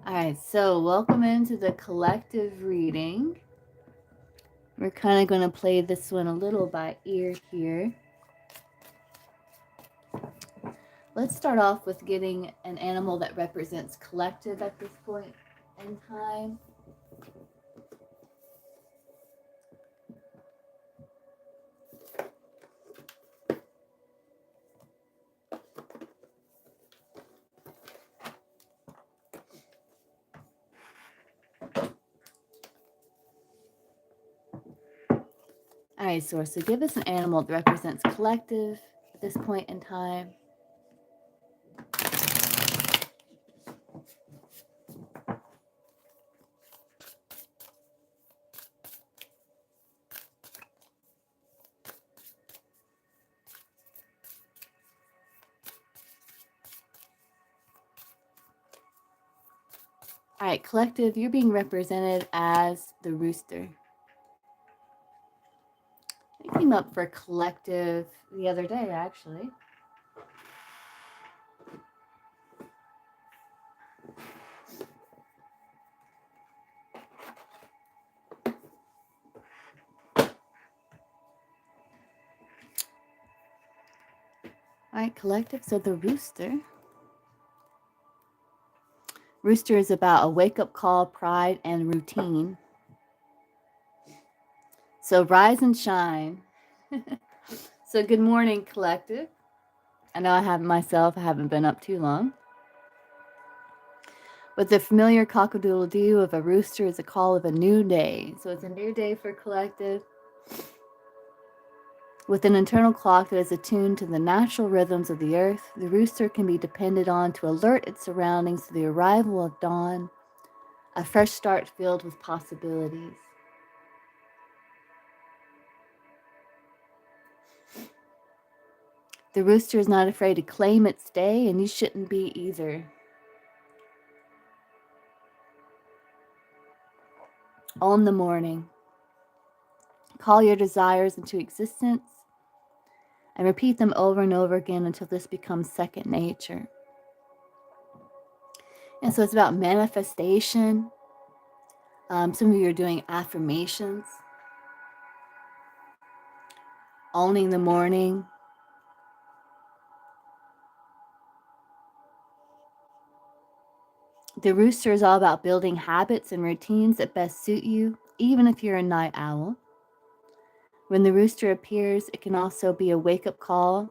All right, so welcome into the collective reading. We're kind of going to play this one a little by ear here. Let's start off with getting an animal that represents collective at this point in time. All right, Source, so give us an animal that represents collective at this point in time. All right, collective, you're being represented as the rooster. I came up for collective the other day, actually. All right, collective, so the rooster. Rooster is about a wake-up call, pride, and routine. So rise and shine. So good morning, collective. I know I haven't been up too long. But the familiar cock-a-doodle-doo of a rooster is a call of a new day. So it's a new day for collective. With an internal clock that is attuned to the natural rhythms of the earth, the rooster can be depended on to alert its surroundings to the arrival of dawn, a fresh start filled with possibilities. The rooster is not afraid to claim its day, and you shouldn't be either. On the morning, call your desires into existence and repeat them over and over again until this becomes second nature. And so it's about manifestation. Some of you are doing affirmations, owning the morning. The rooster is all about building habits and routines that best suit you, even if you're a night owl. When the rooster appears, it can also be a wake-up call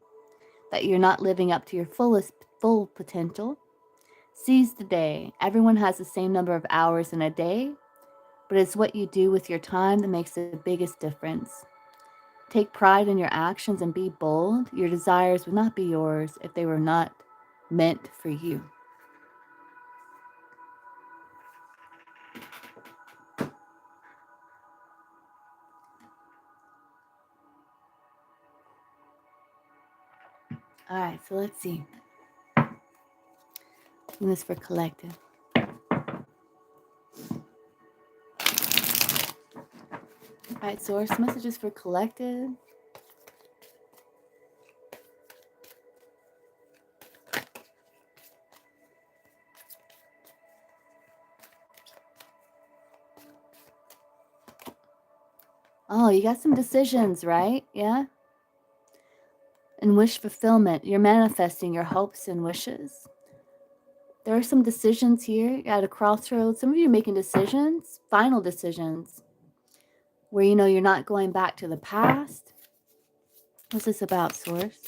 that you're not living up to your full potential. Seize the day. Everyone has the same number of hours in a day, but it's what you do with your time that makes the biggest difference. Take pride in your actions and be bold. Your desires would not be yours if they were not meant for you. All right, so let's see. And this for collective. All right, source messages for collective. Oh, you got some decisions, right? Yeah. And wish fulfillment. You're manifesting your hopes and wishes. There are some decisions here. You're at a crossroads. Some of you are making decisions, final decisions, where you know you're not going back to the past. What's this about, source?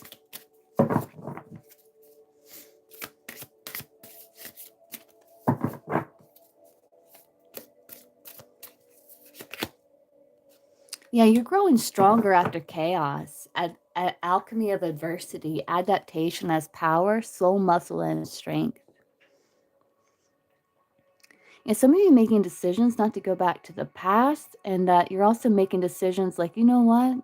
Yeah, you're growing stronger after chaos. At alchemy of adversity, adaptation as power, soul muscle, and strength. And some of you making decisions not to go back to the past, and that you're also making decisions like, you know what?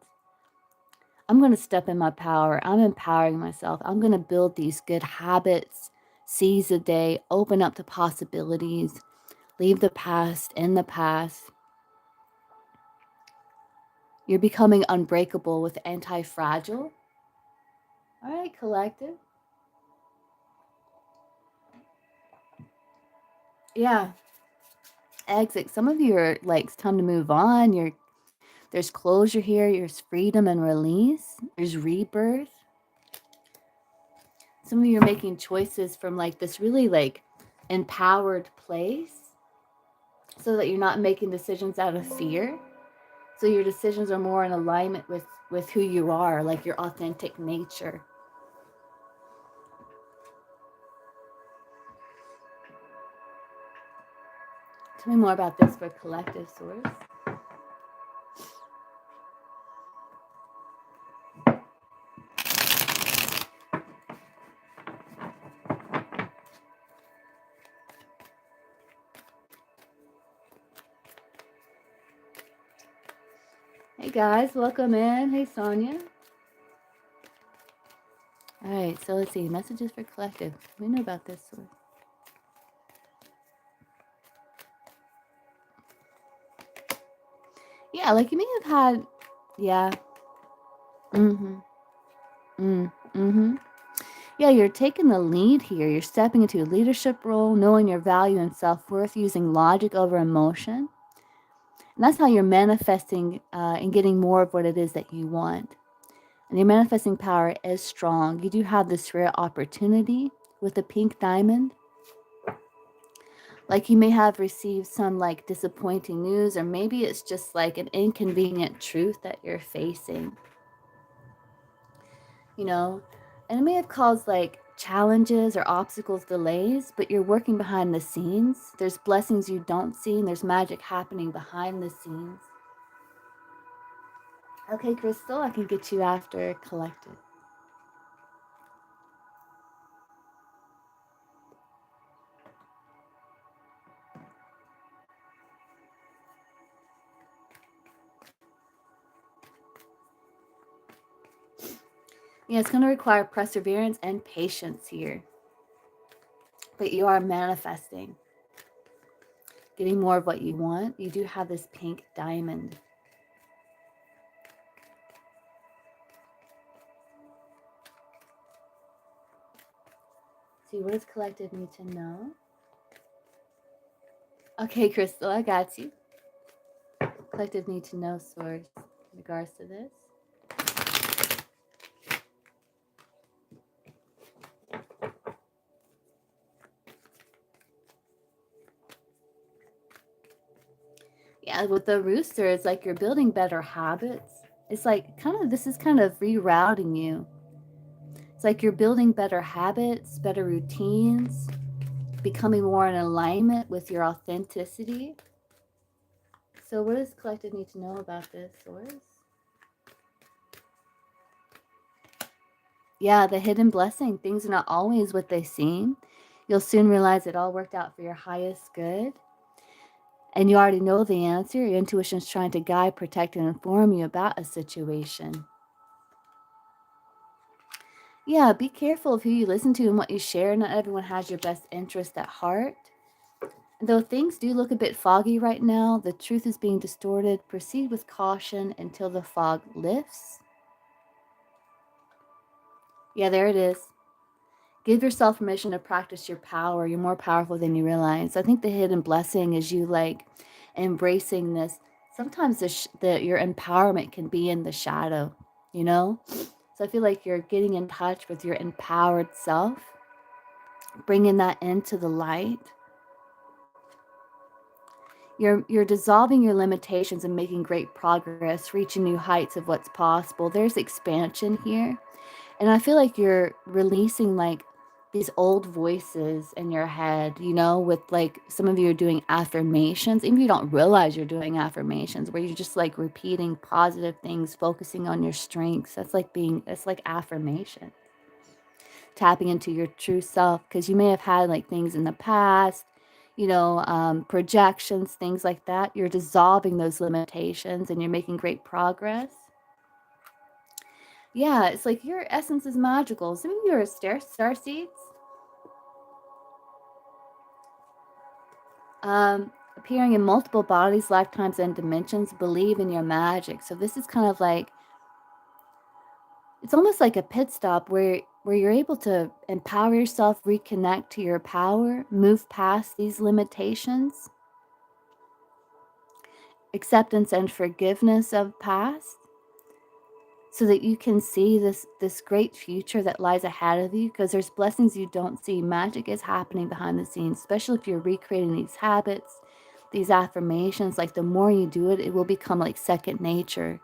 I'm going to step in my power. I'm empowering myself. I'm going to build these good habits, seize the day, open up to possibilities, leave the past in the past. You're becoming unbreakable with anti-fragile. All right, collective. Yeah, exit. Some of you are like, it's time to move on. There's closure here. There's freedom and release. There's rebirth. Some of you are making choices from like this really like empowered place, so that you're not making decisions out of fear. So your decisions are more in alignment with who you are, like your authentic nature. Tell me more about this for collective source. Hey guys, welcome in. Hey Sonia. All right, so let's see. Messages for collective. We know about this source. Yeah, like you may have had, yeah. Yeah, you're taking the lead here. You're stepping into a leadership role, knowing your value and self-worth, using logic over emotion. And that's how you're manifesting and getting more of what it is that you want. And your manifesting power is strong. You do have this rare opportunity with the pink diamond. Like you may have received some like disappointing news, or maybe it's just like an inconvenient truth that you're facing, you know, and it may have caused like challenges or obstacles, delays, but you're working behind the scenes. There's blessings you don't see, and there's magic happening behind the scenes. Okay, Crystal, I can get you after collected. Yeah, it's going to require perseverance and patience here. But you are manifesting, getting more of what you want. You do have this pink diamond. See, what does collective need to know? Okay, Crystal, I got you. Collective need to know source in regards to this. Yeah, with the rooster, it's like you're building better habits. It's like this is kind of rerouting you. It's like you're building better habits, better routines, becoming more in alignment with your authenticity. So what does collective need to know about this source? Yeah, the hidden blessing. Things are not always what they seem. You'll soon realize it all worked out for your highest good. And you already know the answer. Your intuition is trying to guide, protect, and inform you about a situation. Yeah, be careful of who you listen to and what you share. Not everyone has your best interest at heart. Though things do look a bit foggy right now, the truth is being distorted. Proceed with caution until the fog lifts. Yeah, there it is. Give yourself permission to practice your power. You're more powerful than you realize. I think the hidden blessing is you like embracing this. Sometimes your empowerment can be in the shadow, you know? So I feel like you're getting in touch with your empowered self, bringing that into the light. You're dissolving your limitations and making great progress, reaching new heights of what's possible. There's expansion here. And I feel like you're releasing like these old voices in your head, you know, with like some of you are doing affirmations. Even if you don't realize you're doing affirmations, where you're just like repeating positive things, focusing on your strengths. It's like affirmation. Tapping into your true self, because you may have had like things in the past, you know, projections, things like that. You're dissolving those limitations and you're making great progress. Yeah, it's like your essence is magical. Some of you are star seeds. Appearing in multiple bodies, lifetimes, and dimensions. Believe in your magic. So this is kind of like, It's almost like a pit stop where you're able to empower yourself, reconnect to your power, move past these limitations, acceptance and forgiveness of past, so that you can see this great future that lies ahead of you, because there's blessings you don't see. Magic is happening behind the scenes, especially if you're recreating these habits, these affirmations. Like, the more you do it, it will become like second nature.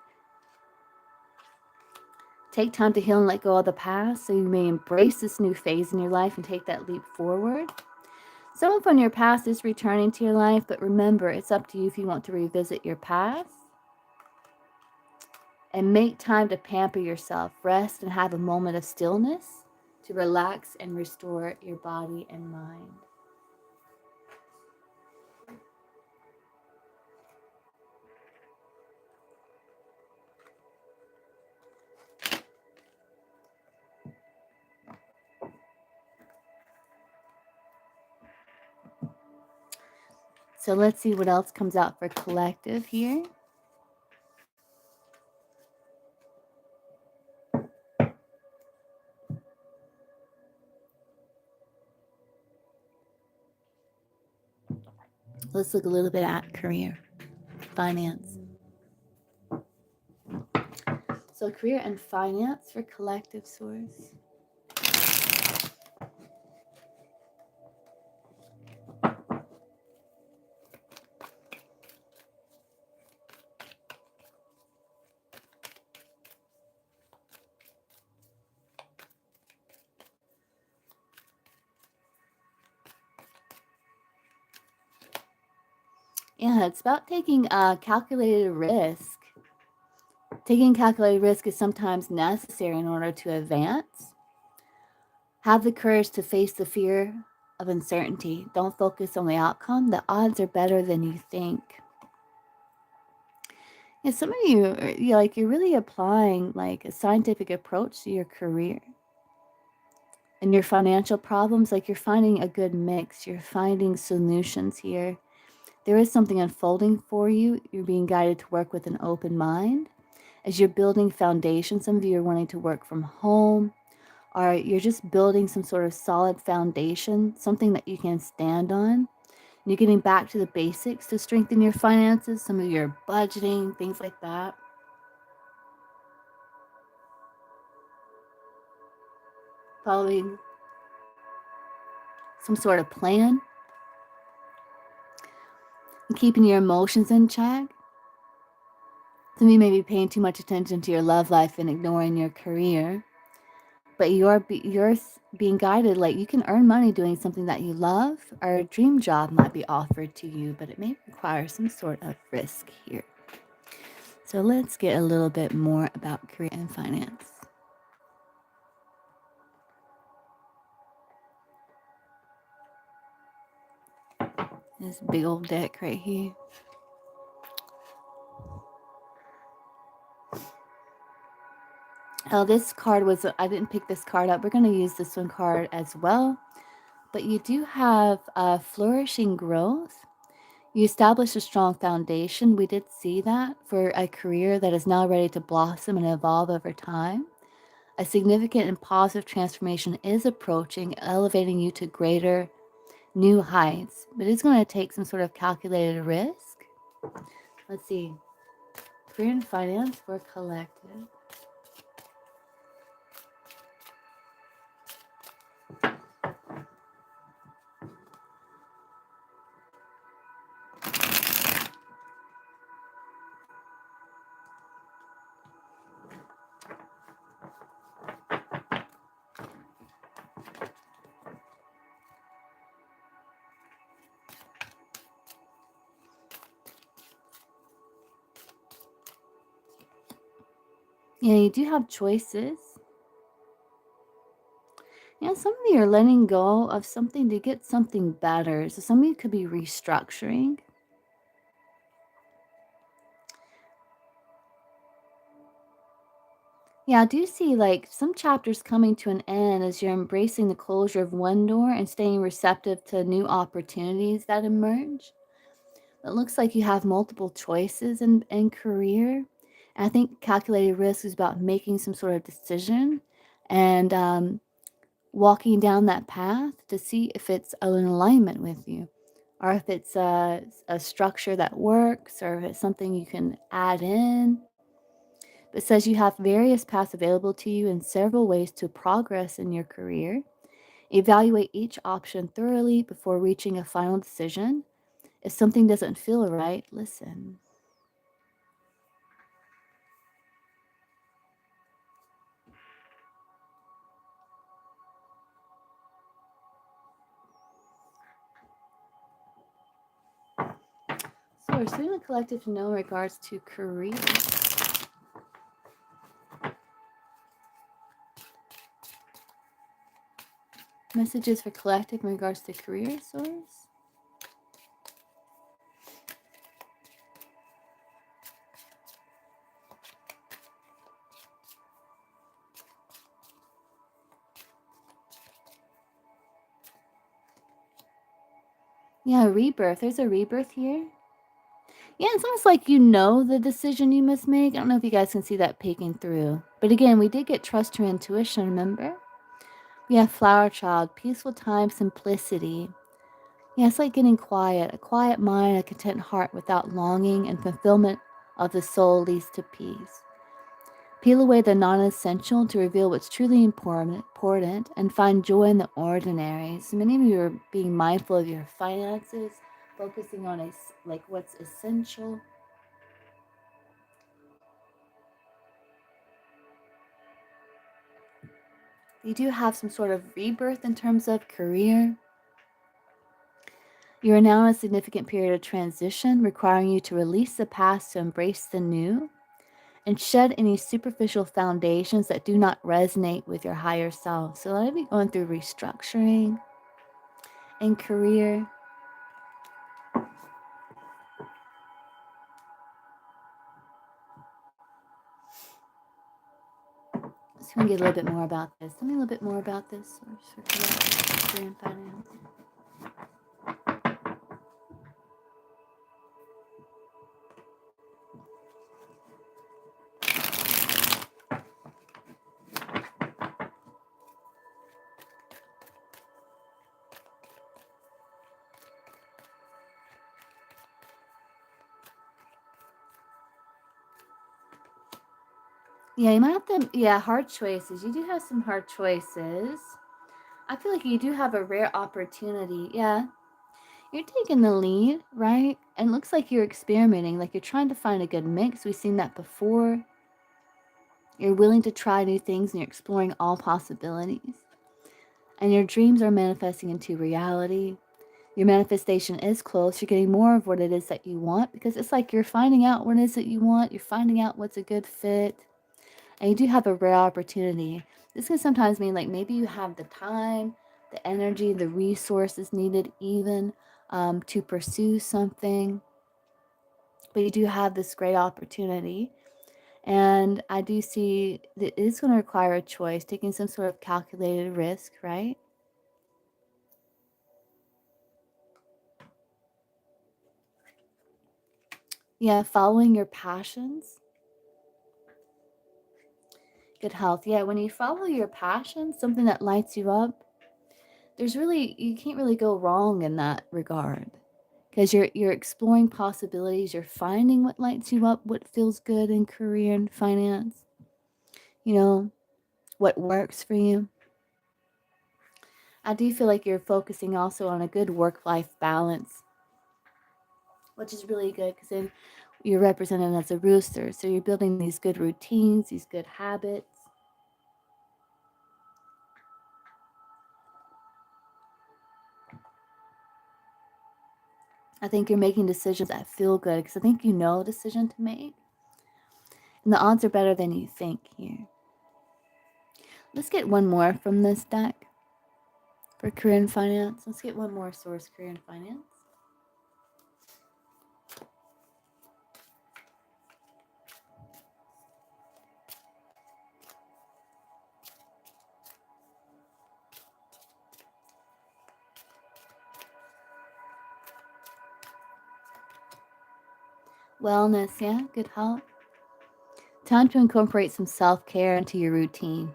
Take time to heal and let go of the past so you may embrace this new phase in your life and take that leap forward. Someone from your past is returning to your life, but remember, it's up to you if you want to revisit your past. And make time to pamper yourself, rest, and have a moment of stillness to relax and restore your body and mind. So let's see what else comes out for collective here. Let's look a little bit at career, finance. So career and finance for collective source. Yeah, it's about taking a calculated risk. Taking calculated risk is sometimes necessary in order to advance. Have the courage to face the fear of uncertainty. Don't focus on the outcome. The odds are better than you think. And some of you, you're really applying like a scientific approach to your career and your financial problems. Like, you're finding a good mix. You're finding solutions here. There is something unfolding for you. You're being guided to work with an open mind. As you're building foundation, some of you are wanting to work from home, or you're just building some sort of solid foundation, something that you can stand on. You're getting back to the basics to strengthen your finances, some of your budgeting, things like that. Following some sort of plan and keeping your emotions in check. Some of you may be paying too much attention to your love life and ignoring your career, but you're being guided. Like, you can earn money doing something that you love, or a dream job might be offered to you, but it may require some sort of risk here. So let's get a little bit more about career and finance. This big old deck right here. Oh, this card was, I didn't pick this card up. We're going to use this one card as well. But you do have flourishing growth. You establish a strong foundation. We did see that for a career that is now ready to blossom and evolve over time. A significant and positive transformation is approaching, elevating you to greater new heights. But it's going to take some sort of calculated risk. Let's see. Career and finance for collective. Yeah, you do have choices. Yeah, some of you are letting go of something to get something better. So some of you could be restructuring. Yeah, I do see like some chapters coming to an end as you're embracing the closure of one door and staying receptive to new opportunities that emerge. It looks like you have multiple choices in career, I think calculated risk is about making some sort of decision and walking down that path to see if it's in alignment with you, or if it's a structure that works, or if it's something you can add in. It says you have various paths available to you and several ways to progress in your career. Evaluate each option thoroughly before reaching a final decision. If something doesn't feel right, listen. So we're suing the collective to know in regards to career. Messages for collective in regards to career source. Yeah, rebirth. There's a rebirth here. Yeah, it's almost like you know the decision you must make. I don't know if you guys can see that peeking through. But again, we did get trust your intuition, remember? We have flower child, peaceful time, simplicity. Yeah, it's like getting quiet. A quiet mind, a content heart without longing, and fulfillment of the soul leads to peace. Peel away the non-essential to reveal what's truly important and find joy in the ordinary. So many of you are being mindful of your finances, focusing on like what's essential. You do have some sort of rebirth in terms of career. You are now in a significant period of transition, requiring you to release the past to embrace the new and shed any superficial foundations that do not resonate with your higher self. So let me going through restructuring in career. So we can get a little bit more about this. Tell me a little bit more about this for career and finance. Yeah, you might have to, yeah, hard choices. You do have some hard choices. I feel like you do have a rare opportunity. Yeah, you're taking the lead, right? And it looks like you're experimenting, like you're trying to find a good mix. We've seen that before. You're willing to try new things and you're exploring all possibilities. And your dreams are manifesting into reality. Your manifestation is close. You're getting more of what it is that you want because it's like you're finding out what it is that you want. You're finding out what's a good fit. And you do have a rare opportunity. This can sometimes mean like maybe you have the time, the energy, the resources needed even to pursue something. But you do have this great opportunity. And I do see that it's going to require a choice, taking some sort of calculated risk, right? Yeah, following your passions. Good health. Yeah, when you follow your passion, something that lights you up, you can't really go wrong in that regard. Because you're exploring possibilities, you're finding what lights you up, what feels good in career and finance, you know, what works for you. I do feel like you're focusing also on a good work-life balance, which is really good because then you're represented as a rooster. So you're building these good routines, these good habits. I think you're making decisions that feel good because I think you know a decision to make. And the odds are better than you think here. Let's get one more from this deck for career and finance. Let's get one more source, career and finance. Wellness, yeah, good health. time to incorporate some self-care into your routine.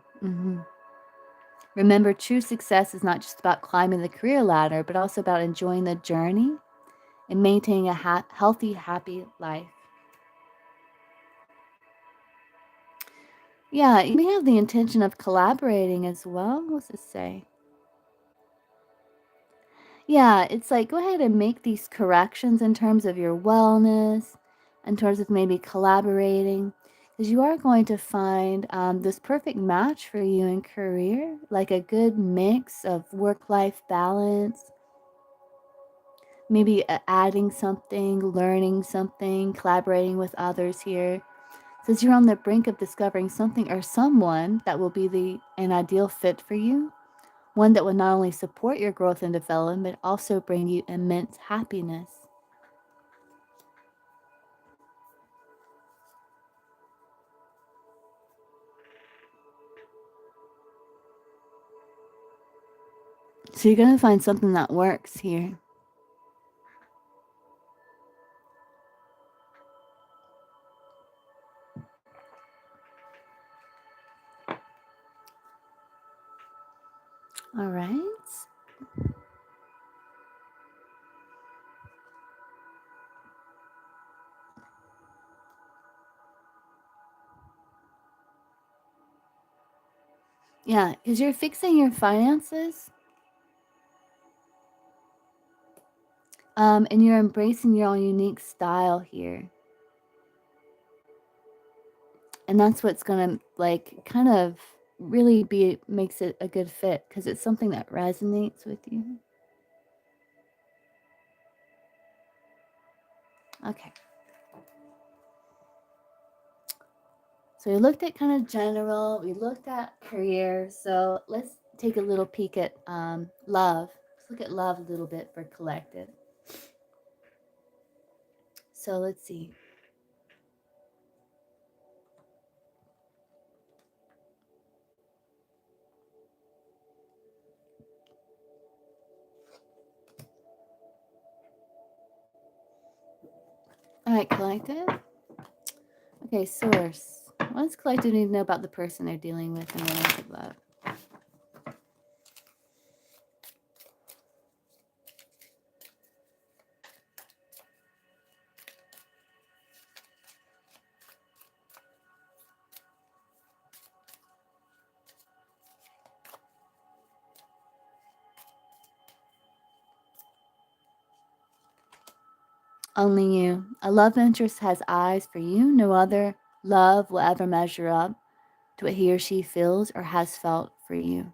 Remember, true success is not just about climbing the career ladder, but also about enjoying the journey and maintaining a healthy, happy life. Yeah, you may have the intention of collaborating as well. What's this say? Yeah, it's like go ahead and make these corrections in terms of your wellness, in terms of maybe collaborating, because you are going to find this perfect match for you in career, like a good mix of work-life balance, maybe adding something, learning something, collaborating with others here. Since you're on the brink of discovering something or someone that will be an ideal fit for you, one that will not only support your growth and development, but also bring you immense happiness. So you're going to find something that works here. All right. Yeah, because you're fixing your finances, and you're embracing your own unique style here. And that's what's going to like kind of really makes it a good fit because it's something that resonates with you. Okay. So we looked at kind of general, we looked at career. So let's take a little peek at love. Let's look at love a little bit for collective. So let's see. All right, collective. Okay, source. What does collective need to know about the person they're dealing with in romantic love? Only you. A love interest has eyes for you. No other love will ever measure up to what he or she feels or has felt for you.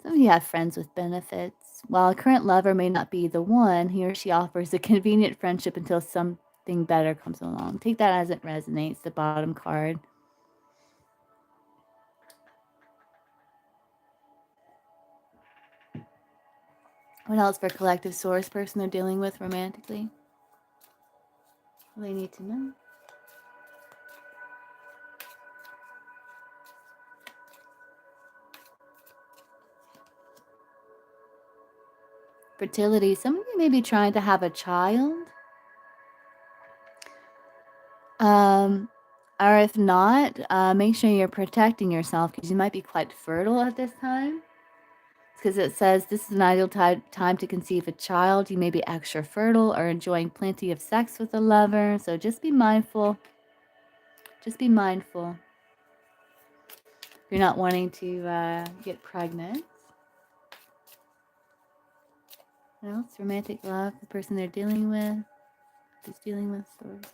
Some of you have friends with benefits. While a current lover may not be the one, he or she offers a convenient friendship until something better comes along. Take that as it resonates, the bottom card. What else for collective source person they're dealing with romantically? What do they need to know? Fertility. Some of you may be trying to have a child. Or if not, make sure you're protecting yourself because you might be quite fertile at this time. Because it says this is an ideal time to conceive a child. You may be extra fertile or enjoying plenty of sex with a lover. So just be mindful. Just be mindful. If you're not wanting to get pregnant. What else? Romantic love, the person they're dealing with. Who's dealing with source.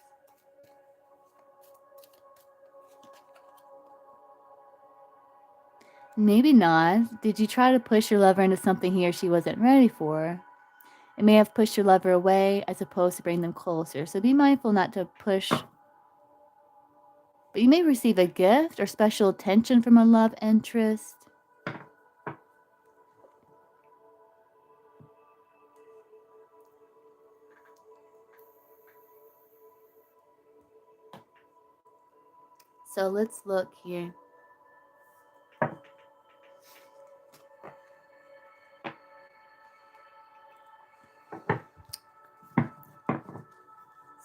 Maybe not. Did you try to push your lover into something he or she wasn't ready for? It may have pushed your lover away as opposed to bring them closer. So be mindful not to push. But you may receive a gift or special attention from a love interest. So let's look here.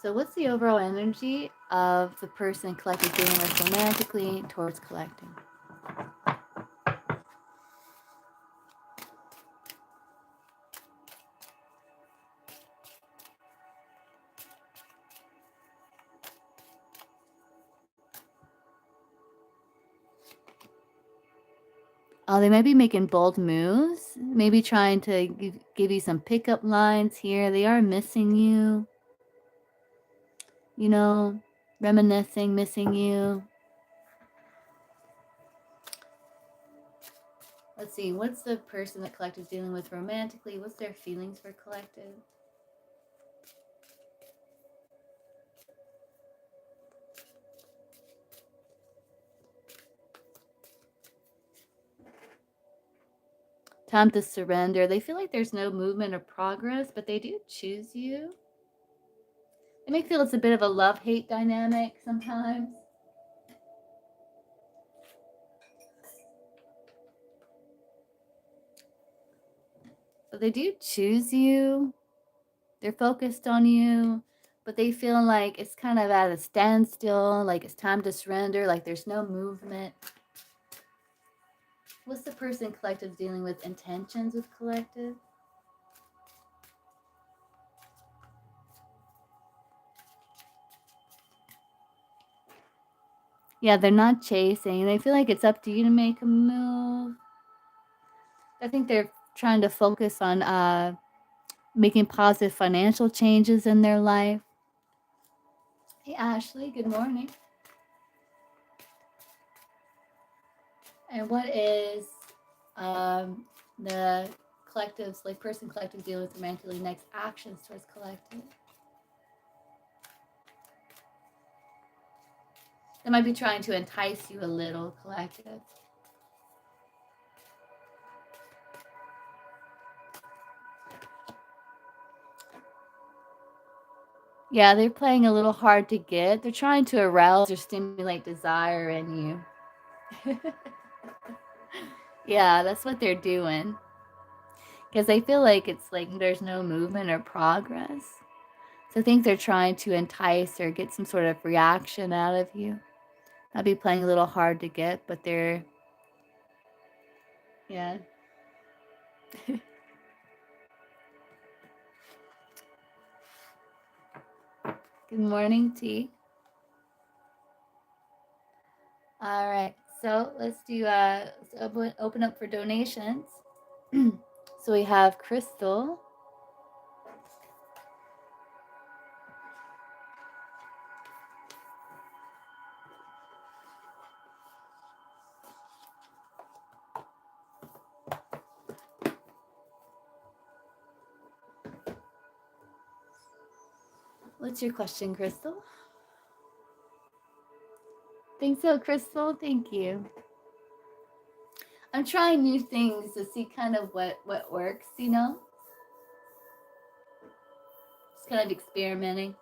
So what's the overall energy of the person collective dealing with romantically towards collecting? Oh, they might be making bold moves, maybe trying to give you some pickup lines here. They are missing you, you know, reminiscing, missing you. Let's see, what's the person that collective dealing with romantically? What's their feelings for collective? Time to surrender. They feel like there's no movement or progress, but they do choose you. They may feel it's a bit of a love-hate dynamic sometimes. But they do choose you. They're focused on you, but they feel like it's kind of at a standstill, like it's time to surrender, like there's no movement. What's the person collective dealing with intentions with collective? Yeah, they're not chasing. They feel like it's up to you to make a move. I think they're trying to focus on making positive financial changes in their life. Hey, Ashley, good morning. And what is the collective's, like person collective dealing with romantically next actions towards collective? They might be trying to entice you a little, collective. Yeah, they're playing a little hard to get. They're trying to arouse or stimulate desire in you. Yeah, that's what they're doing. Because they feel like it's like there's no movement or progress. So I think they're trying to entice or get some sort of reaction out of you. I'll be playing a little hard to get, but they're, yeah. Good morning, T. All right, so let's do let's open up for donations. So we have Crystal. What's your question, Crystal? Think so, Crystal? Thank you. I'm trying new things to see kind of what works, you know? Just kind of experimenting.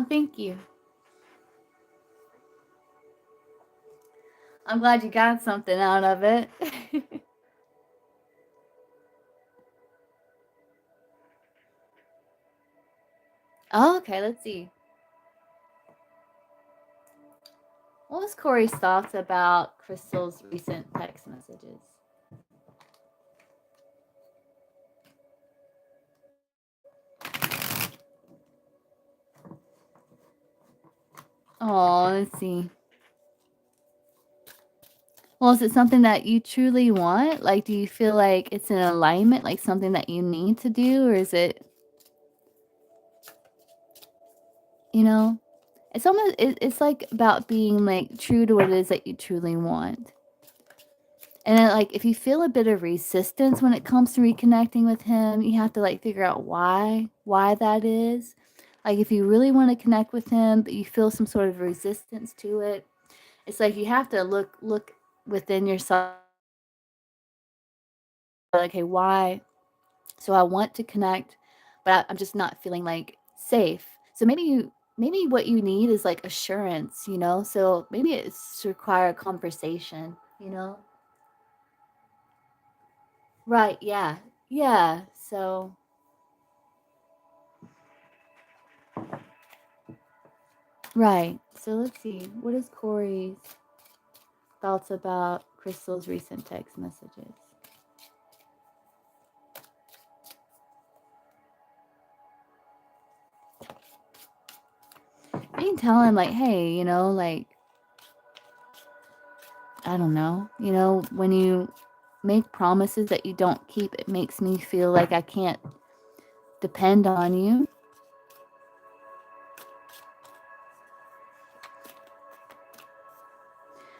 Thank you. I'm glad you got something out of it. Oh, okay, let's see. What was Corey's thoughts about Crystal's recent text messages? Oh, let's see. Well, is it something that you truly want? Like, do you feel like it's in alignment, like something that you need to do? Or is it, you know, it's almost, it's like about being like true to what it is that you truly want. And then, like, if you feel a bit of resistance when it comes to reconnecting with him, you have to like figure out why that is. Like, if you really want to connect with him, but you feel some sort of resistance to it, It's like you have to look within yourself, like, "Hey, why?" So I want to connect, but I'm just not feeling, like, safe. So maybe what you need is, like, assurance, you know? So maybe it's require a conversation, you know? Right, yeah. Yeah, so right. So let's see, what is Corey's thoughts about Crystal's recent text messages? You can tell him, like, "Hey, you know, like, I don't know, you know, when you make promises that you don't keep, it makes me feel like I can't depend on you."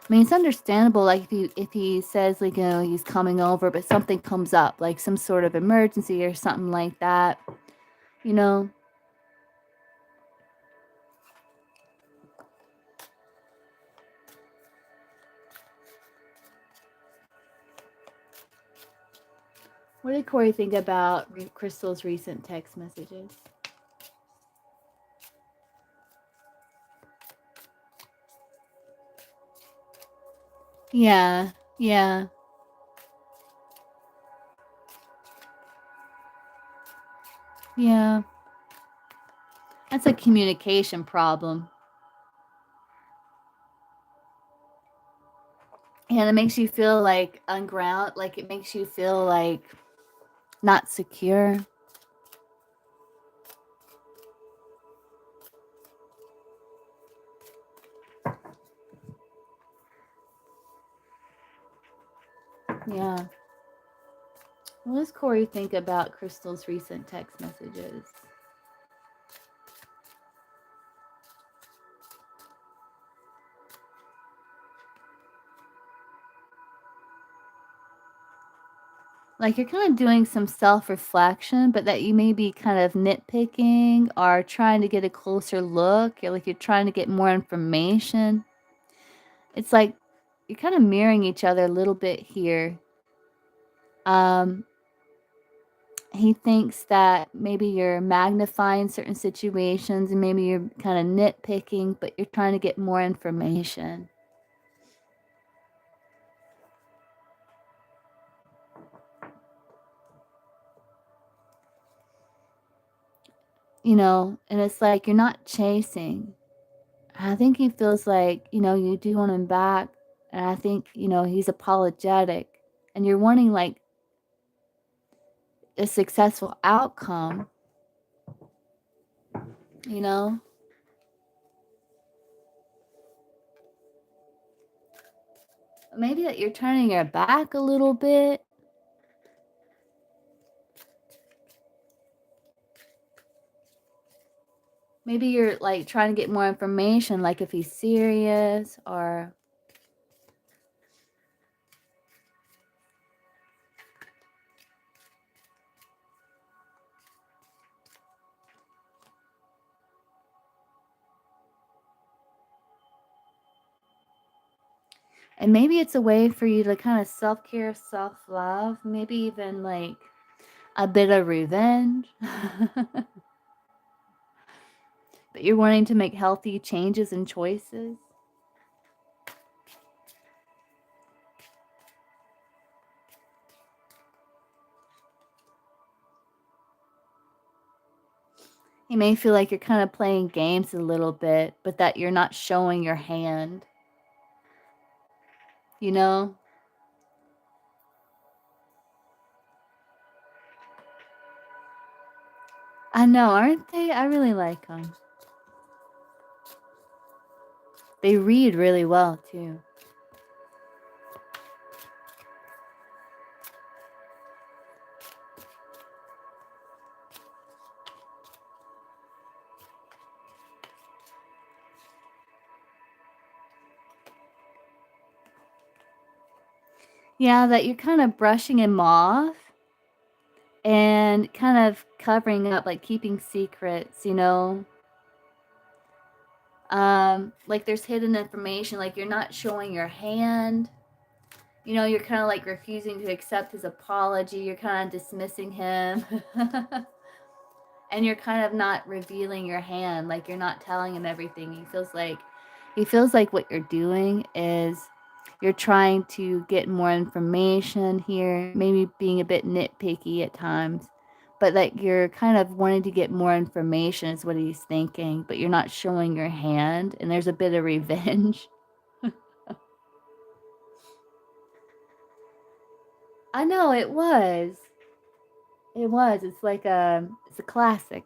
I mean, it's understandable, like, if he says, like, you know, he's coming over, but something comes up, like some sort of emergency or something like that, you know? What did Corey think about Crystal's recent text messages? Yeah, yeah, yeah. That's a communication problem. And it makes you feel like unground, like it makes you feel like not secure. Yeah. What does Corey think about Crystal's recent text messages? Like you're kind of doing some self-reflection, but that you may be kind of nitpicking or trying to get a closer look, or like you're trying to get more information. It's like you're kind of mirroring each other a little bit here. Um, he thinks that maybe you're magnifying certain situations and maybe you're kind of nitpicking, but you're trying to get more information. You know, and it's like you're not chasing. I think he feels like, you know, you do want him back, and I think, you know, he's apologetic, and you're wanting, like, a successful outcome, you know? Maybe that you're turning your back a little bit. Maybe you're, like, trying to get more information, like, if he's serious or and maybe it's a way for you to kinda self-care, self-love, maybe even, like, a bit of revenge. But you're wanting to make healthy changes and choices. You may feel like you're kinda playing games a little bit, but that you're not showing your hand, you know? I know, aren't they? I really like them. They read really well too. Yeah, that you're kinda brushing him off and kind of covering up, like, keeping secrets, you know? Like there's hidden information, like you're not showing your hand. You know, you're kind of like refusing to accept his apology. You're kind of dismissing him. And you're kind of not revealing your hand, like you're not telling him everything. He feels like what you're doing is you're trying to get more information here, maybe being a bit nitpicky at times, but like you're kind of wanting to get more information is what he's thinking, but you're not showing your hand, and there's a bit of revenge. I know it was. It was. It's a classic.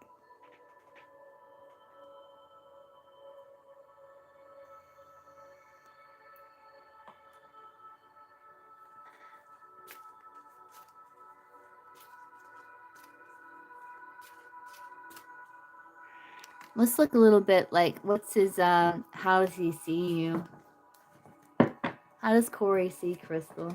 Let's look a little bit like what's his how does he see you? How does Corey see Crystal?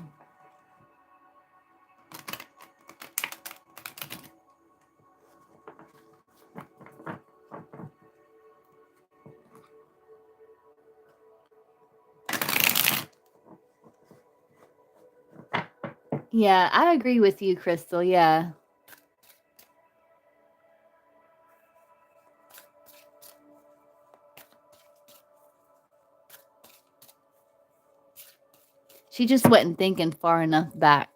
Yeah, I agree with you, Crystal. Yeah. She just wasn't thinking far enough back.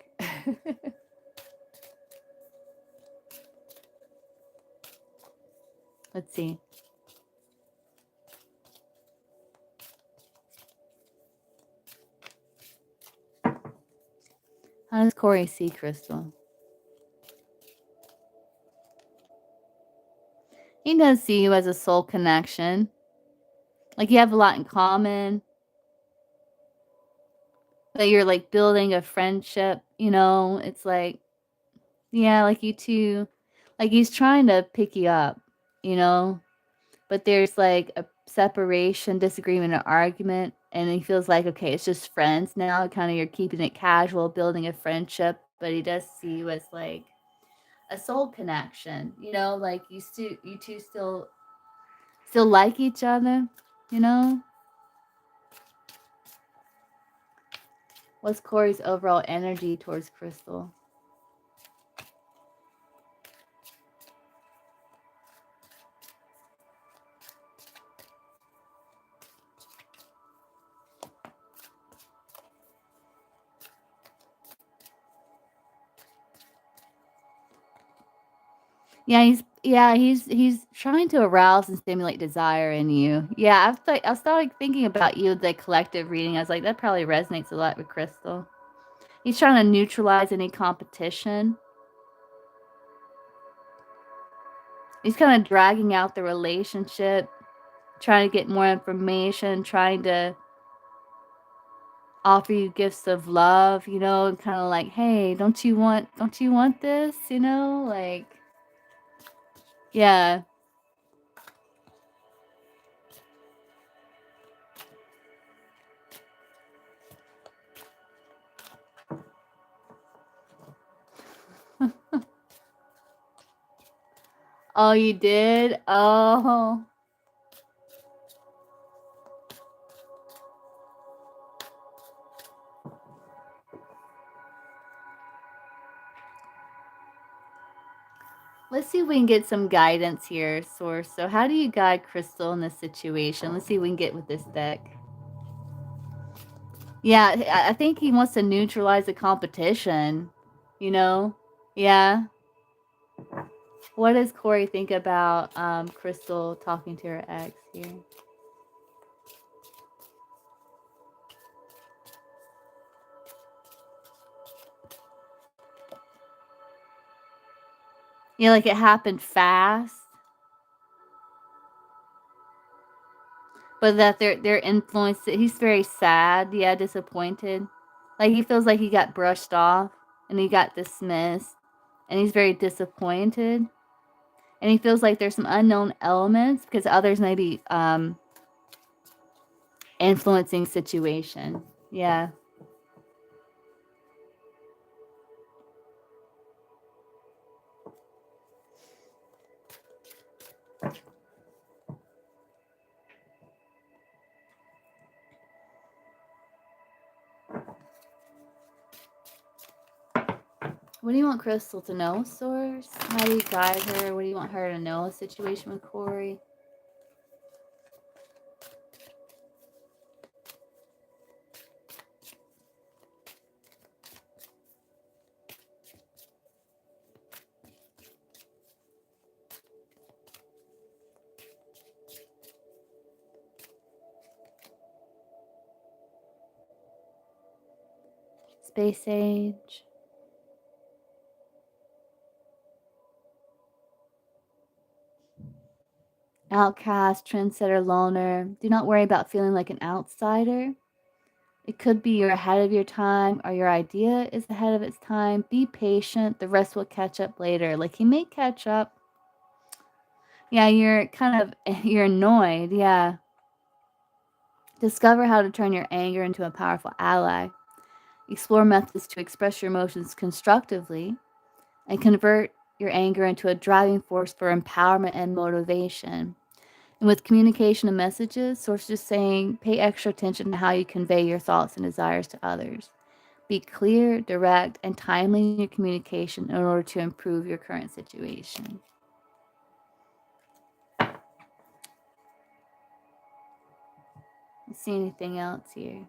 Let's see. How does Corey see Crystal? He does see you as a soul connection. Like you have a lot in common. That you're like building a friendship, you know? It's like, yeah, like you two, like he's trying to pick you up, you know? But there's like a separation, disagreement, or argument, and he feels like, okay, it's just friends now. Kind of you're keeping it casual, building a friendship, but he does see you as like a soul connection, you know, like you two still like each other, you know? What's Corey's overall energy towards Crystal? He's trying to arouse and stimulate desire in you. Yeah, I started thinking about you, the collective reading. I was like, that probably resonates a lot with Crystal. He's trying to neutralize any competition. He's kind of dragging out the relationship, trying to get more information, trying to offer you gifts of love, you know, and kind of like, hey, don't you want this, you know? Like, yeah. Oh, you did? Oh. Let's see if we can get some guidance here, Source. So, how do you guide Crystal in this situation? Let's see if we can get with this deck. Yeah, I think he wants to neutralize the competition, you know? Yeah. What does Corey think about Crystal talking to her ex here? Yeah, like it happened fast, but that they're influenced. He's very sad, yeah, disappointed. Like he feels like he got brushed off and he got dismissed, and he's very disappointed. And he feels like there's some unknown elements because others may be influencing situation. Yeah. What do you want Crystal to know, Source? How do you guide her? What do you want her to know? A situation with Corey? Space Age. Outcast, trendsetter, loner. Do not worry about feeling like an outsider. It could be you're ahead of your time or your idea is ahead of its time. Be patient. The rest will catch up later. Like, he may catch up. Yeah, you're kind of, you're annoyed. Yeah. Discover how to turn your anger into a powerful ally. Explore methods to express your emotions constructively and convert your anger into a driving force for empowerment and motivation. And with communication and messages, Source is saying pay extra attention to how you convey your thoughts and desires to others. Be clear, direct, and timely in your communication in order to improve your current situation. See anything else here?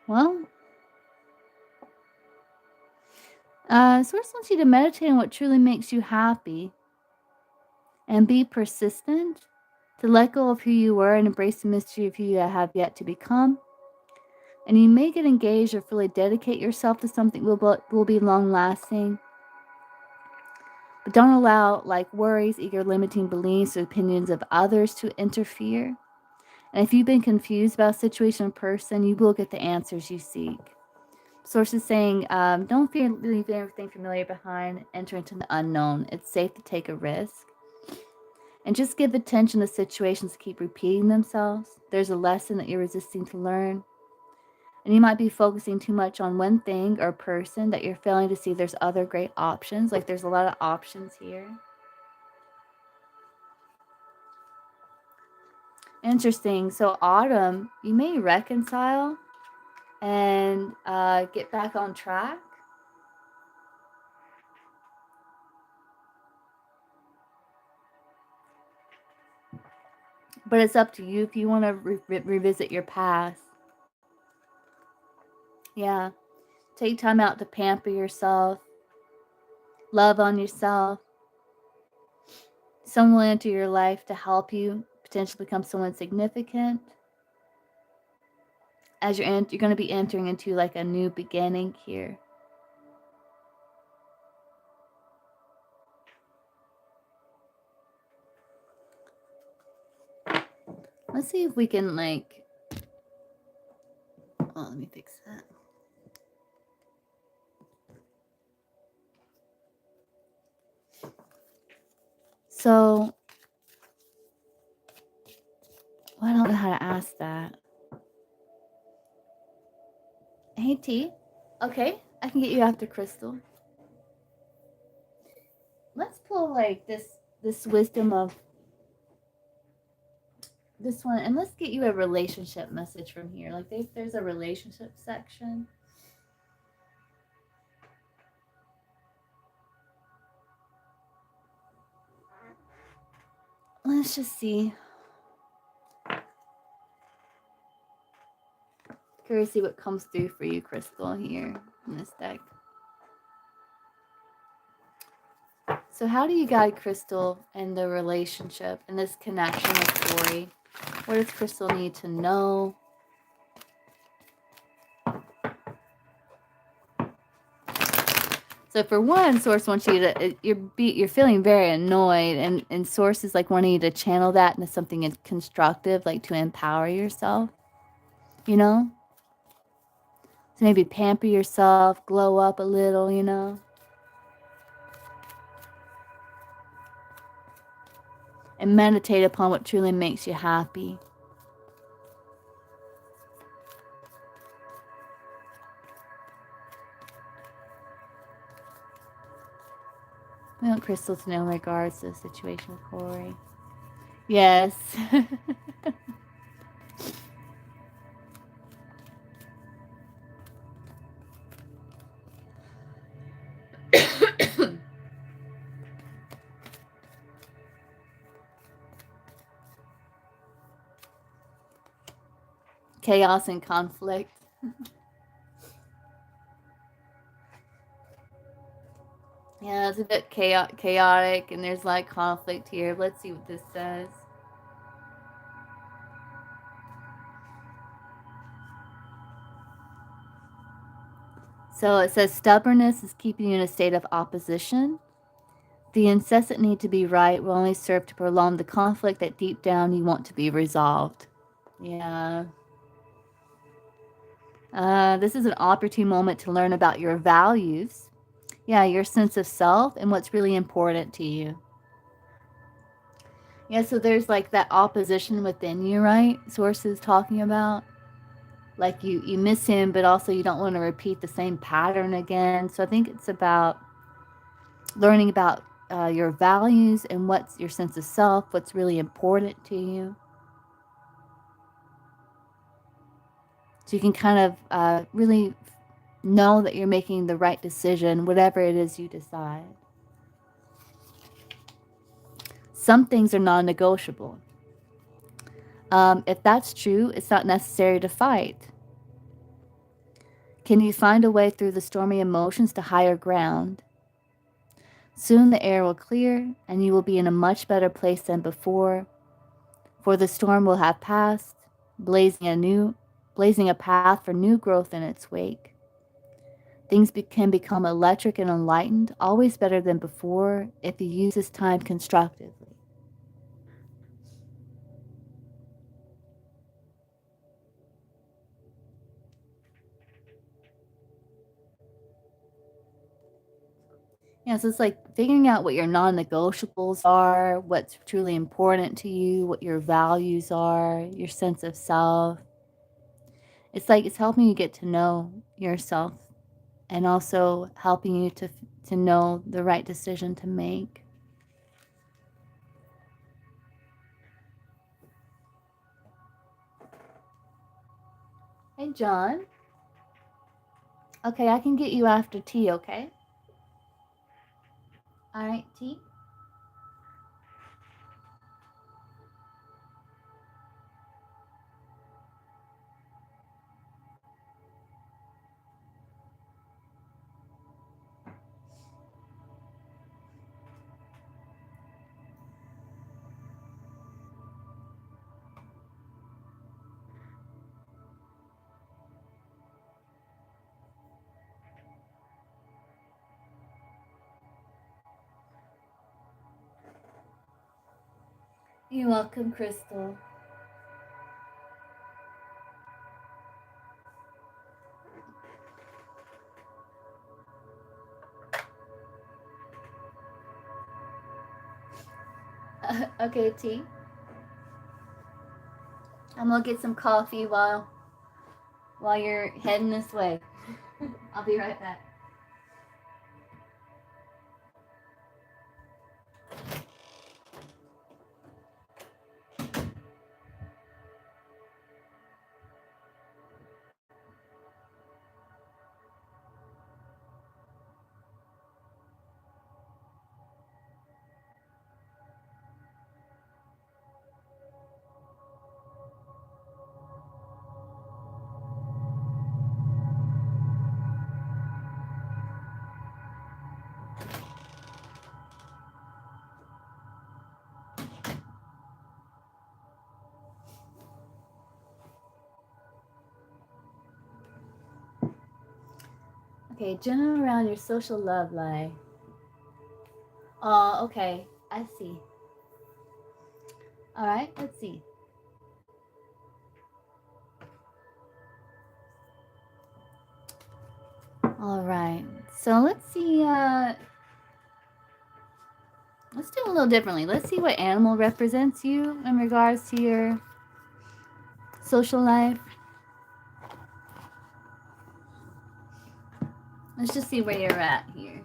Well, Source wants you to meditate on what truly makes you happy and be persistent to let go of who you were and embrace the mystery of who you have yet to become. And you may get engaged or fully dedicate yourself to something will be long lasting. But don't allow like worries, ego, limiting beliefs, or opinions of others to interfere. And if you've been confused about a situation or person, you will get the answers you seek. Source is saying, don't fear leaving everything familiar behind, enter into the unknown. It's safe to take a risk. And just give attention to situations that keep repeating themselves. There's a lesson that you're resisting to learn. And you might be focusing too much on one thing or person that you're failing to see there's other great options. Like, there's a lot of options here. Interesting. So, Autumn, you may reconcile and get back on track. But it's up to you if you want to revisit your past. Yeah. Take time out to pamper yourself. Love on yourself. Someone will enter your life to help you potentially become someone significant. As you're going to be entering into like a new beginning here. Let's see if we can like, oh, let me fix that. So, well, I don't know how to ask that. Hey, T. Okay, I can get you after Crystal. Let's pull like this wisdom of this one, and let's get you a relationship message from here. Like, there's a relationship section. Let's just see. Curious to see what comes through for you, Crystal, here in this deck. So how do you guide Crystal in the relationship, in this connection with Corey? What does Crystal need to know? So for one, Source wants you to, you're feeling very annoyed, and Source is like wanting you to channel that into something constructive, like to empower yourself, you know? So maybe pamper yourself, glow up a little, you know? And meditate upon what truly makes you happy. We want Crystal to know in regards to the situation with Corey. Yes. Chaos and conflict. Yeah, it's a bit chaotic, and there's like conflict here. Let's see what this says. So it says stubbornness is keeping you in a state of opposition. The incessant need to be right will only serve to prolong the conflict that deep down you want to be resolved. Yeah. This is an opportune moment to learn about your values. Yeah, your sense of self and what's really important to you. Yeah, so there's like that opposition within you, right? Source is talking about. Like you miss him, but also you don't want to repeat the same pattern again. So I think it's about learning about your values and what's your sense of self, what's really important to you. So you can kind of really know that you're making the right decision, whatever it is you decide. Some things are non-negotiable. If that's true, it's not necessary to fight. Can you find a way through the stormy emotions to higher ground? Soon the air will clear, and you will be in a much better place than before, for the storm will have passed, blazing a path for new growth in its wake. Things can become electric and enlightened, always better than before, if you use this time constructively. Yeah, so it's like figuring out what your non-negotiables are, what's truly important to you, what your values are, your sense of self. It's like it's helping you get to know yourself and also helping you to know the right decision to make. Hey, John. Okay, I can get you after tea, okay? All right, tea. You're welcome, Crystal. Okay, tea. I'm gonna get some coffee while you're heading this way. I'll be right back. Okay, general around your social love life. Oh, okay. I see. All right, let's see. All right. So let's see. Let's do it a little differently. Let's see what animal represents you in regards to your social life. Let's just see where you're at here.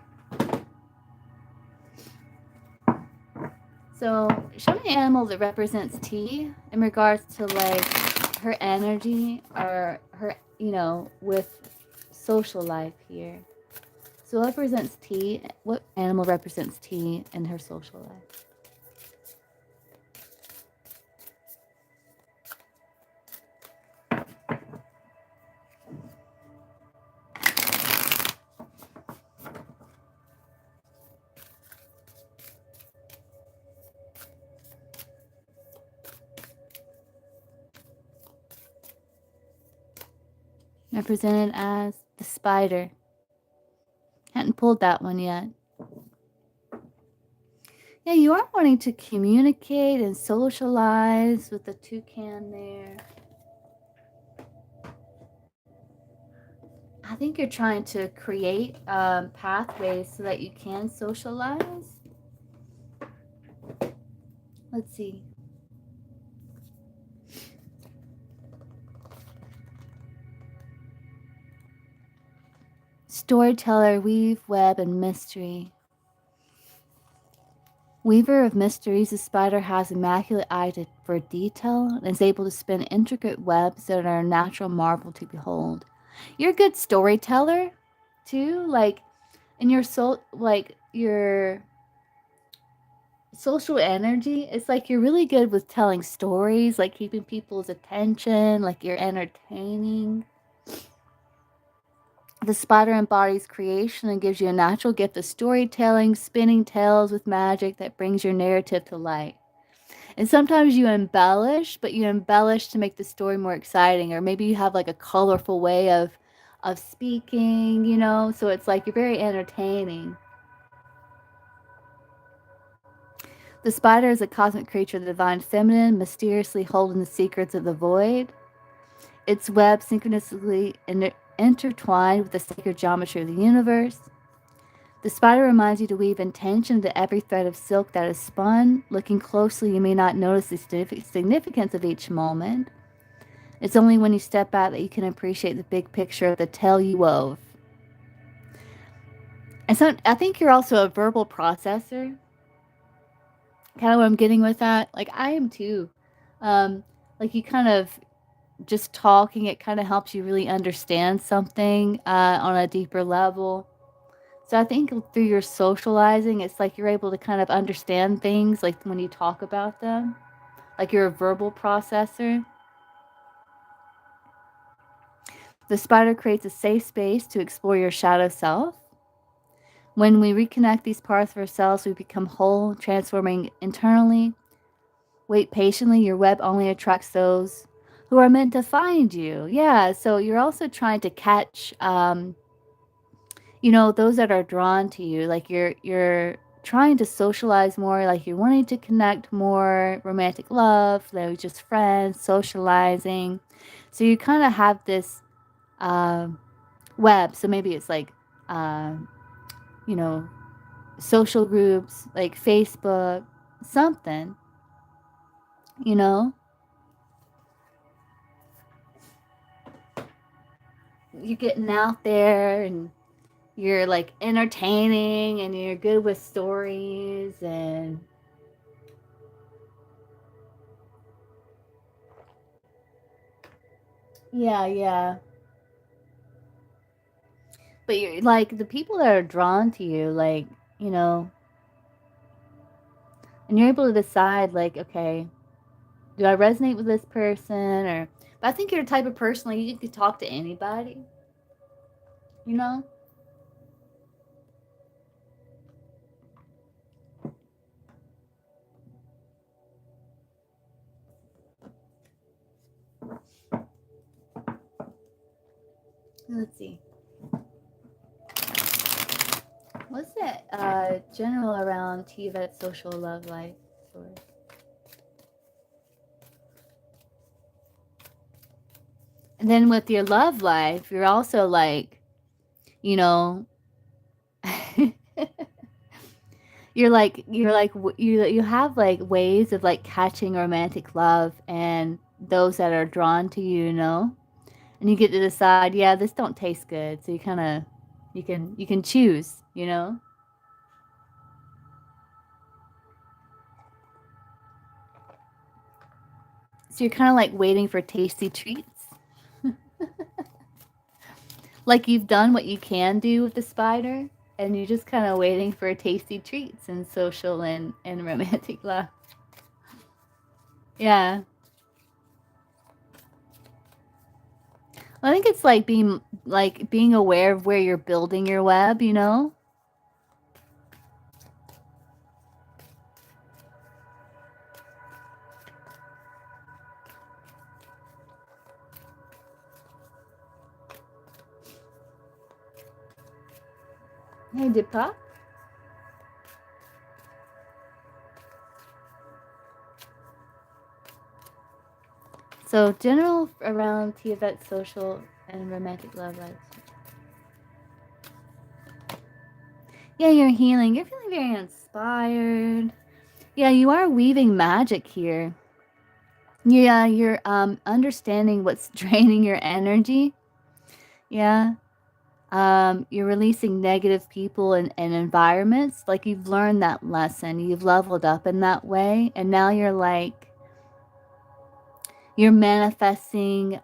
So show me an animal that represents T in regards to like her energy or her, with social life here. So what represents T? What animal represents T in her social life? Represented as the spider. Hadn't pulled that one yet. Yeah, you are wanting to communicate and socialize with the toucan there. I think you're trying to create pathways so that you can socialize. Let's see. Storyteller, weave, web, and mystery. Weaver of mysteries, the spider has immaculate eye for detail and is able to spin intricate webs that are a natural marvel to behold. You're a good storyteller, too. Like, in your your social energy, it's like you're really good with telling stories, like keeping people's attention, like you're entertaining. The spider embodies creation and gives you a natural gift of storytelling, spinning tales with magic that brings your narrative to light. And sometimes you embellish, but you embellish to make the story more exciting, or maybe you have like a colorful way of speaking, so it's like you're very entertaining. The spider is a cosmic creature, the divine feminine, mysteriously holding the secrets of the void. Its web synchronously intertwined with the sacred geometry of the universe. The spider reminds you to weave intention into every thread of silk that is spun. Looking closely, you may not notice the significance of each moment. It's only when you step back that you can appreciate the big picture of the tale you wove. And so I think you're also a verbal processor. Kind of what I'm getting with that. Like I am too. Like you kind of just talking, it kind of helps you really understand something on a deeper level. So I think through your socializing, it's like you're able to kind of understand things like when you talk about them. Like you're a verbal processor. The spider creates a safe space to explore your shadow self. When we reconnect these parts of ourselves, we become whole, transforming internally. Wait patiently, your web only attracts those who are meant to find you. Yeah, so you're also trying to catch those that are drawn to you. Like you're trying to socialize more, like you're wanting to connect more, romantic love, like just friends, socializing. So you kind of have this web. So maybe it's like you know, social groups like Facebook, something, you know? You're getting out there and you're like entertaining and you're good with stories and yeah. But you're like the people that are drawn to you, like, you know, and you're able to decide like, okay, do I resonate with this person or but I think you're the type of person like you could talk to anybody, you know? Let's see. What's that general around TVET social love life story? And then with your love life, you're also like, you know, you have like ways of like catching romantic love and those that are drawn to you, you know, and you get to decide, yeah, this don't taste good, so you kind of you can choose, you know. So you're kind of like waiting for tasty treats. Like you've done what you can do with the spider, and you're just kind of waiting for tasty treats and social and romantic love. Yeah. I think it's like being aware of where you're building your web, you know? Hey, Dipa. So general around Tiavet social and romantic love lives. Yeah, you're healing. You're feeling very inspired. Yeah, you are weaving magic here. Yeah, you're understanding what's draining your energy. Yeah. You're releasing negative people and environments. Like you've learned that lesson. You've leveled up in that way. And now you're manifesting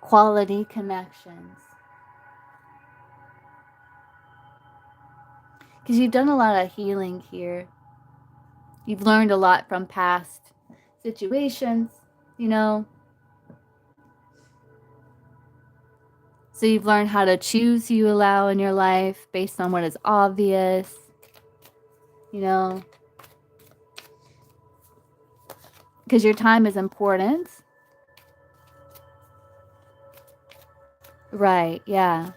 quality connections. Because you've done a lot of healing here. You've learned a lot from past situations, you know. So you've learned how to choose who you allow in your life based on what is obvious, you know. Because your time is important. Right, yeah.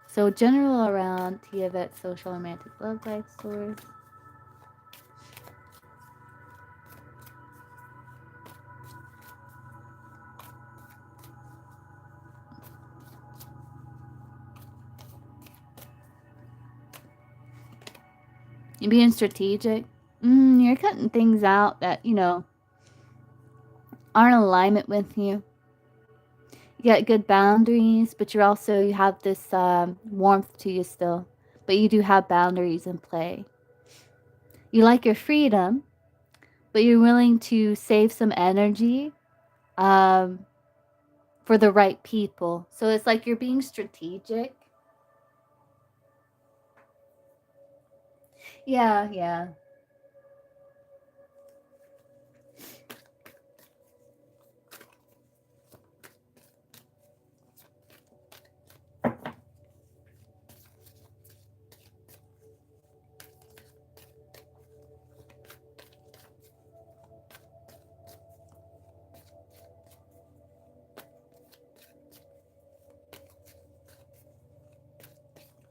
So general around Tiavet social romantic love life stories. You're being strategic. You're cutting things out that, you know, aren't in alignment with you. You got good boundaries, but you have this warmth to you still. But you do have boundaries in play. You like your freedom, but you're willing to save some energy um, for the right people. So it's like you're being strategic. Yeah, yeah.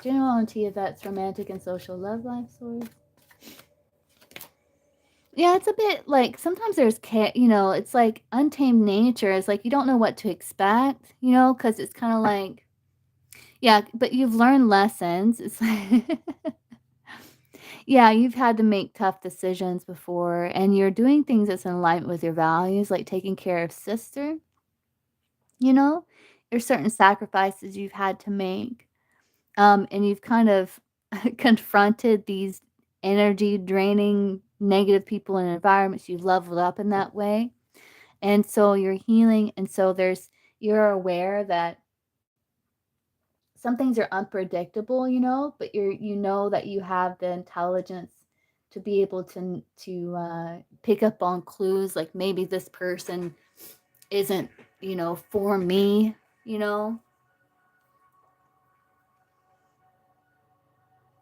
General and Tiavet's romantic and social love life stories. Yeah, it's a bit like sometimes you know, it's like untamed nature. It's like you don't know what to expect, you know, because it's kind of like, yeah, but you've learned lessons. It's like, yeah, you've had to make tough decisions before, and you're doing things that's in alignment with your values, like taking care of sister, you know, there's certain sacrifices you've had to make. And you've kind of confronted these energy draining negative people and environments. You've leveled up in that way. And so you're healing. And so you're aware that some things are unpredictable, you know, but you know that you have the intelligence to be able to pick up on clues like maybe this person isn't, you know, for me, you know,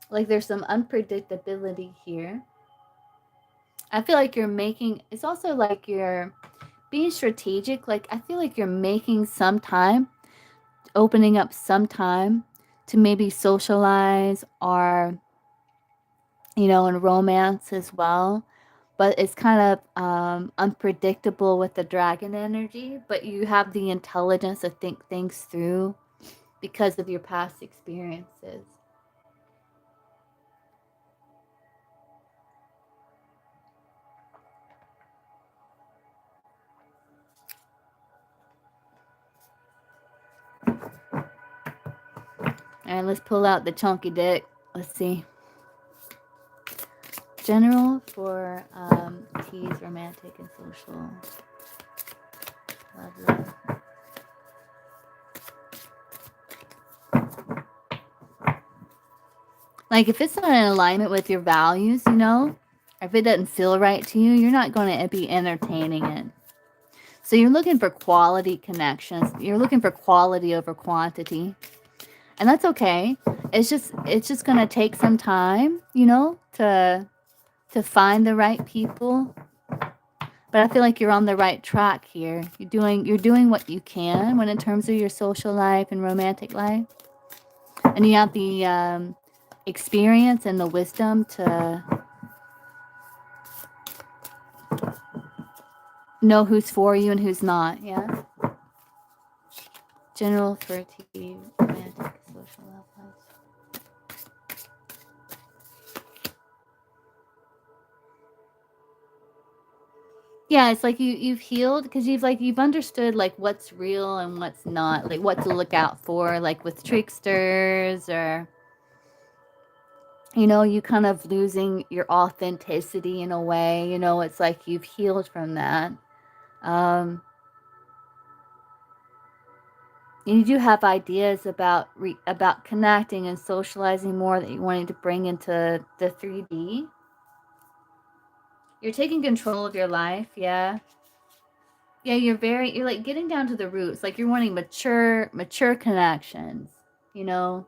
like there's some unpredictability here. I feel like it's also like you're being strategic. Like, I feel like you're making some time, opening up some time to maybe socialize or, you know, in romance as well. But it's kind of unpredictable with the dragon energy, but you have the intelligence to think things through. because of your past experiences. All right, let's pull out the chunky deck. Let's see. General for teas, romantic and social. Love. Like if it's not in alignment with your values, you know, if it doesn't feel right to you, you're not going to be entertaining it. So you're looking for quality connections. You're looking for quality over quantity. And that's okay. It's just going to take some time, you know, to find the right people. But I feel like you're on the right track here. You're doing what you can when in terms of your social life and romantic life. And you have the experience and the wisdom to know who's for you and who's not. Yeah. General for TV, romantic, social love life. Yeah, it's like you've healed because you've understood like what's real and what's not, like what to look out for, like with tricksters, or you know, you kind of losing your authenticity in a way. You know, it's like you've healed from that. You do have ideas about about connecting and socializing more that you're wanting to bring into the 3D. You're taking control of your life, yeah. Yeah, you're like getting down to the roots. Like you're wanting mature connections, you know.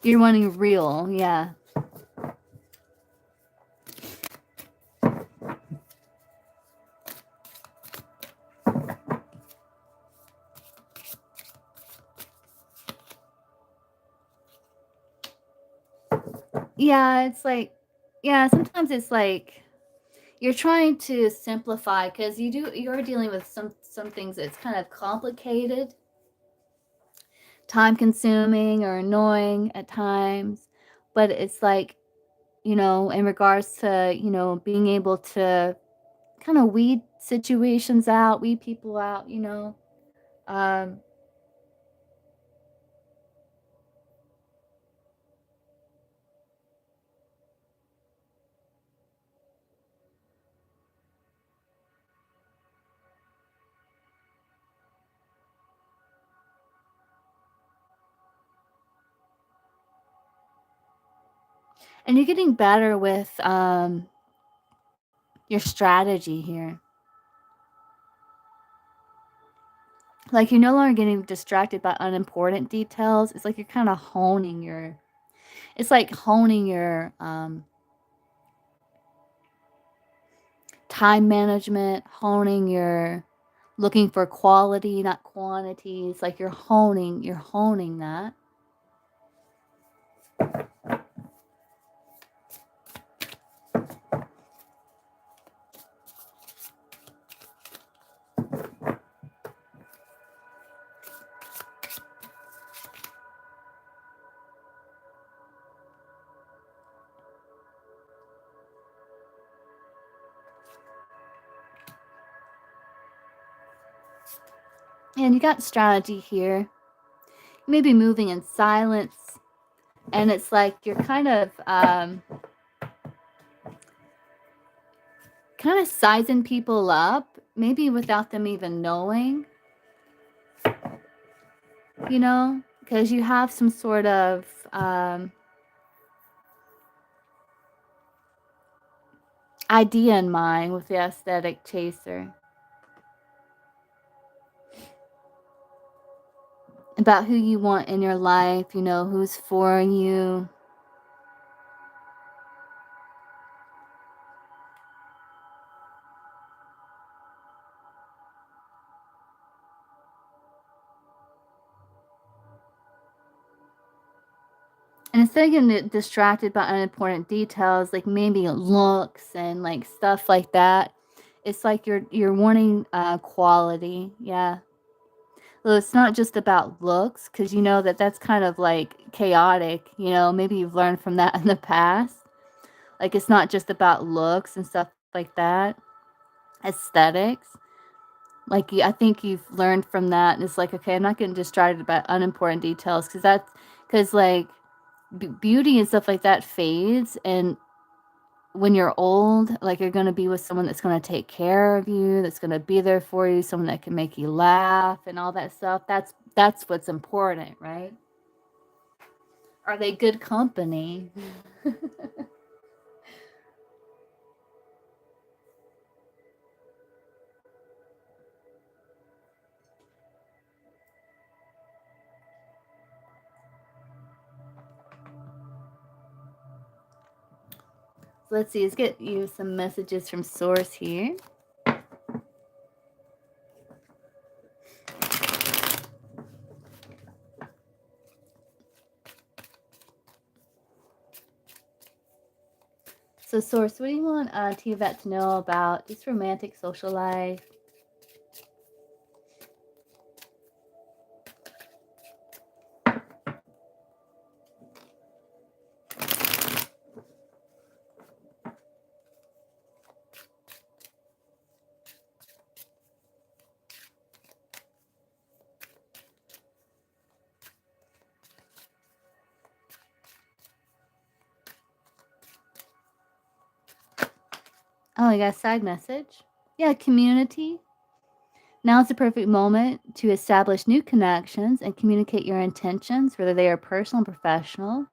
You're wanting real, yeah. Yeah, it's like, yeah, sometimes it's like you're trying to simplify because you're dealing with some things that's kind of complicated, time consuming or annoying at times. But it's like, you know, in regards to, you know, being able to kind of weed situations out, weed people out, you know. Um, and you're getting better with your strategy here. Like you're no longer getting distracted by unimportant details. It's like you're kind of honing your, it's like honing your time management, honing your looking for quality, not quantity. It's like you're honing that. And you got strategy here. You may be moving in silence, and it's like you're kind of sizing people up, maybe without them even knowing, you know, because you have some sort of idea in mind with the aesthetic chaser about who you want in your life, you know, who's for you. And instead of getting distracted by unimportant details, like maybe looks and like stuff like that, it's like you're wanting quality. Yeah. Well, it's not just about looks, because you know that that's kind of like chaotic. Maybe you've learned from that in the past. Like it's not just about looks and stuff like that, aesthetics. Like I think you've learned from that, and it's like, okay, I'm not getting distracted by unimportant details, because like beauty and stuff like that fades, and when you're old, like you're going to be with someone that's going to take care of you, that's going to be there for you, someone that can make you laugh and all that stuff. That's what's important, right? Are they good company? Let's see, let's get you some messages from Source here. So, Source, what do you want Tiavet to know about just romantic social life? Oh, I got a side message. Yeah, community. Now is the perfect moment to establish new connections and communicate your intentions, whether they are personal or professional.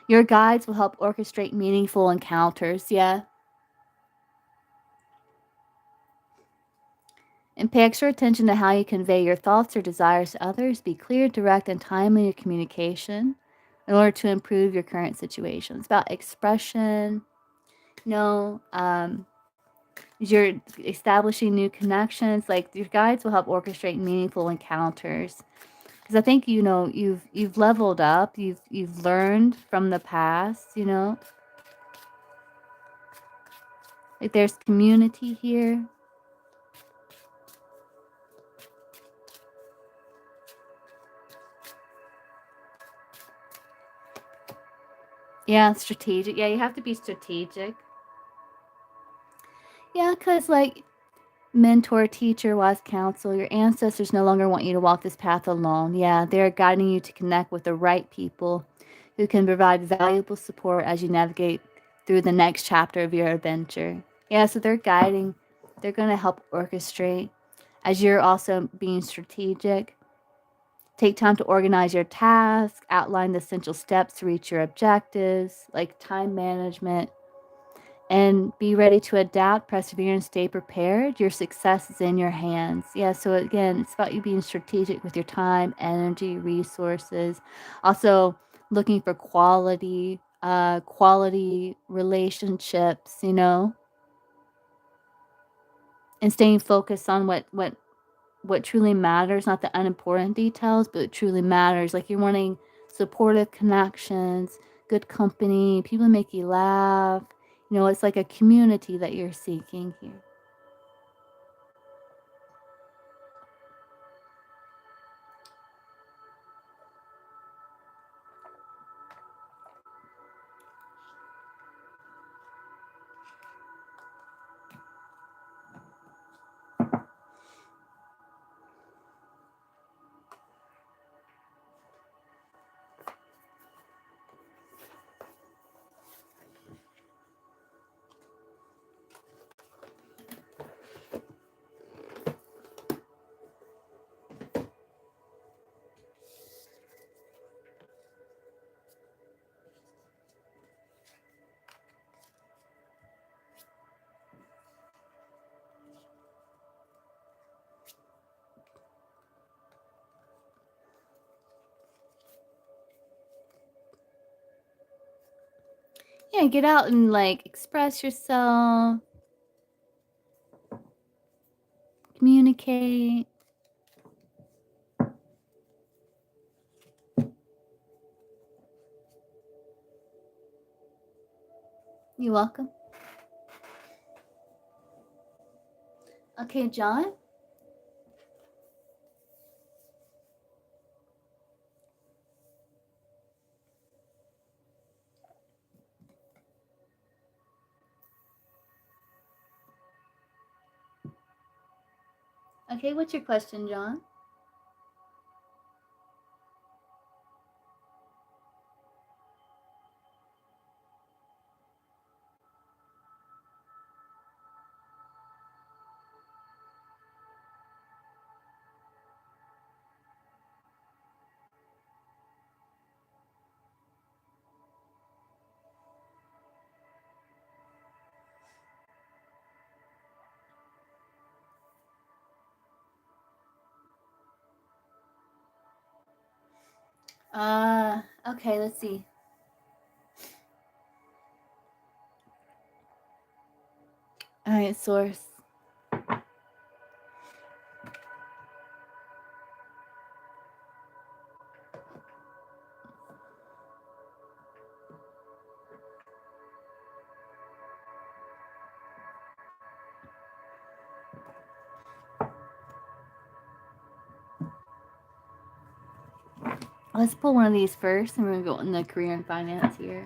Your guides will help orchestrate meaningful encounters, yeah. And pay extra attention to how you convey your thoughts or desires to others. Be clear, direct, and timely in your communication in order to improve your current situation. It's about expression. You know, you're establishing new connections. Like your guides will help orchestrate meaningful encounters. Because I think you've leveled up. You've learned from the past. Like there's community here. Yeah, strategic. Yeah, you have to be strategic. Yeah, because like mentor, teacher, wise counsel, your ancestors no longer want you to walk this path alone. Yeah, they're guiding you to connect with the right people who can provide valuable support as you navigate through the next chapter of your adventure. Yeah, so they're going to help orchestrate as you're also being strategic. Take time to organize your tasks, outline the essential steps to reach your objectives, like time management, and be ready to adapt, persevere, and stay prepared. Your success is in your hands. Yeah, so again, it's about you being strategic with your time, energy, resources. Also, looking for quality relationships, and staying focused on what truly matters, not the unimportant details, but it truly matters. Like you're wanting supportive connections, good company, people make you laugh. It's like a community that you're seeking here. Yeah, get out and like express yourself, communicate. You're welcome. Okay, John. Okay, what's your question, John? Okay, let's see. All right, source. Let's pull one of these first, and we're going to go in the career and finance here.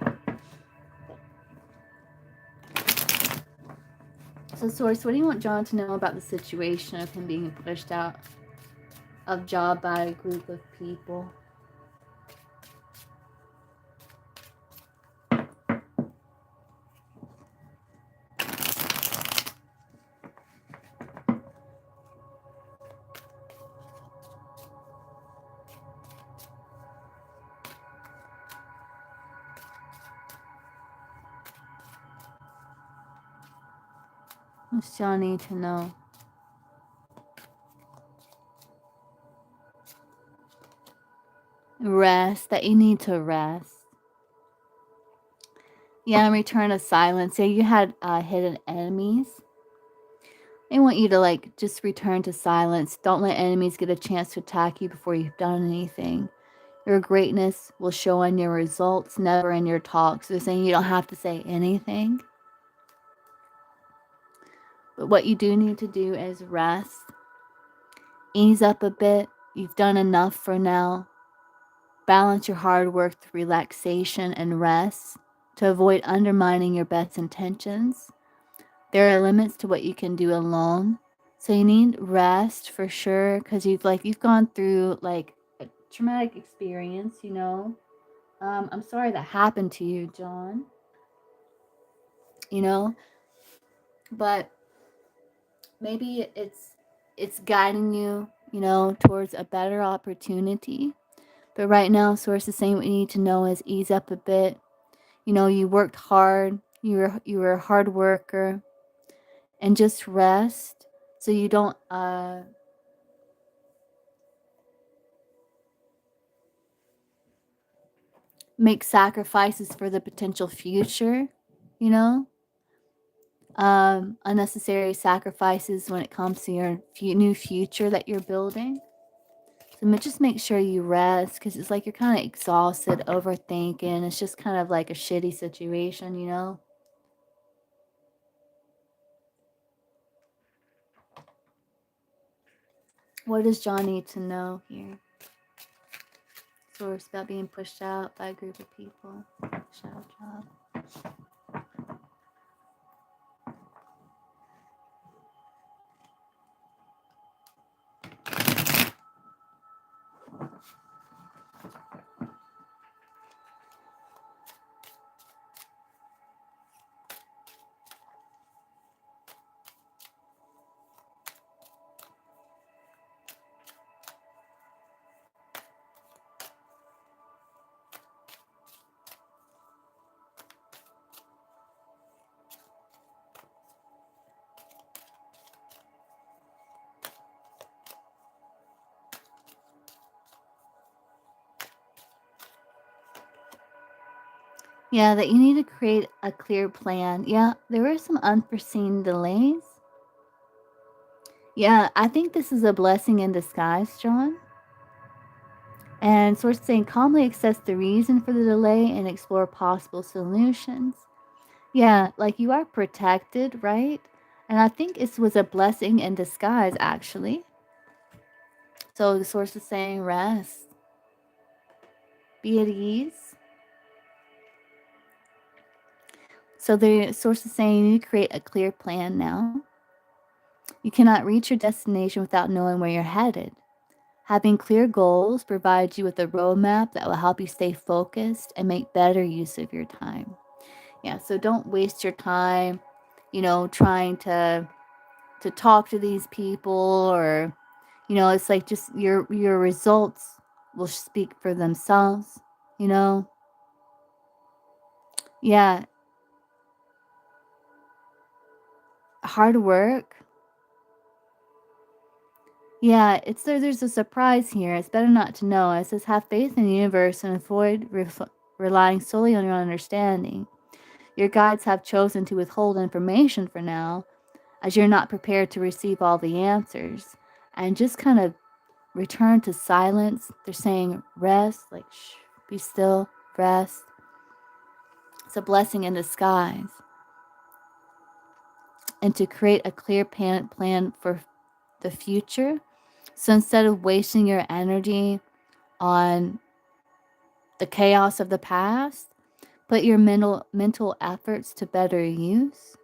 So, source, what do you want John to know about the situation of him being pushed out of job by a group of people? What's John need to know? Rest, that you need to rest. Yeah, and return to silence. Say you had hidden enemies. They want you to like just return to silence. Don't let enemies get a chance to attack you before you've done anything. Your greatness will show in your results, never in your talks. They're saying you don't have to say anything. But what you do need to do is rest. Ease up a bit. You've done enough for now. Balance your hard work with relaxation and rest to avoid undermining your best intentions. There are limits to what you can do alone. So you need rest for sure, because you've gone through like a traumatic experience, you know. I'm sorry that happened to you, John. You know, but maybe it's guiding you, you know, towards a better opportunity. But right now, source is saying what you need to know is ease up a bit. You know, you worked hard. You were a hard worker, and just rest so you don't make sacrifices for the potential future, you know, unnecessary sacrifices when it comes to your new future that you're building. So just make sure you rest, because it's like you're kind of exhausted, overthinking. It's just kind of like a shitty situation, you know. What does John need to know here? Source about being pushed out by a group of people. Shadow job. Yeah, that you need to create a clear plan. Yeah, there were some unforeseen delays. Yeah, I think this is a blessing in disguise, John. And source saying calmly assess the reason for the delay and explore possible solutions. Yeah, like you are protected, right? And I think it was a blessing in disguise, actually. So the source is saying rest, be at ease. So the source is saying you need to create a clear plan now. You cannot reach your destination without knowing where you're headed. Having clear goals provides you with a roadmap that will help you stay focused and make better use of your time. Yeah, so don't waste your time, trying to talk to these people, or it's like just your results will speak for themselves, you know? Yeah, hard work. Yeah, there's a surprise here. It's better not to know. It says have faith in the universe and avoid relying solely on your understanding. Your guides have chosen to withhold information for now, as you're not prepared to receive all the answers. And just kind of return to silence. They're saying rest, like shh, be still, rest. It's a blessing in disguise. And to create a clear plan for the future. So instead of wasting your energy on the chaos of the past, put your mental efforts to better use,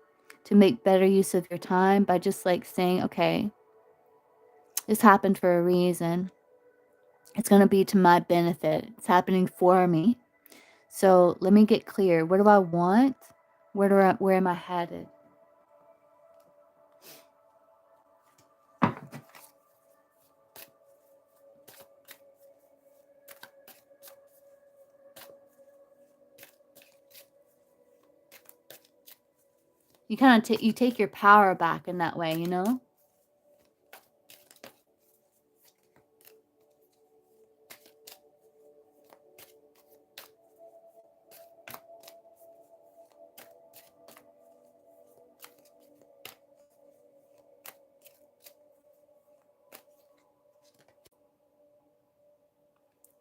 to make better use of your time by just like saying, okay, this happened for a reason. It's going to be to my benefit. It's happening for me. So let me get clear. What do I want? Where am I headed? You kind of you take your power back in that way, you know?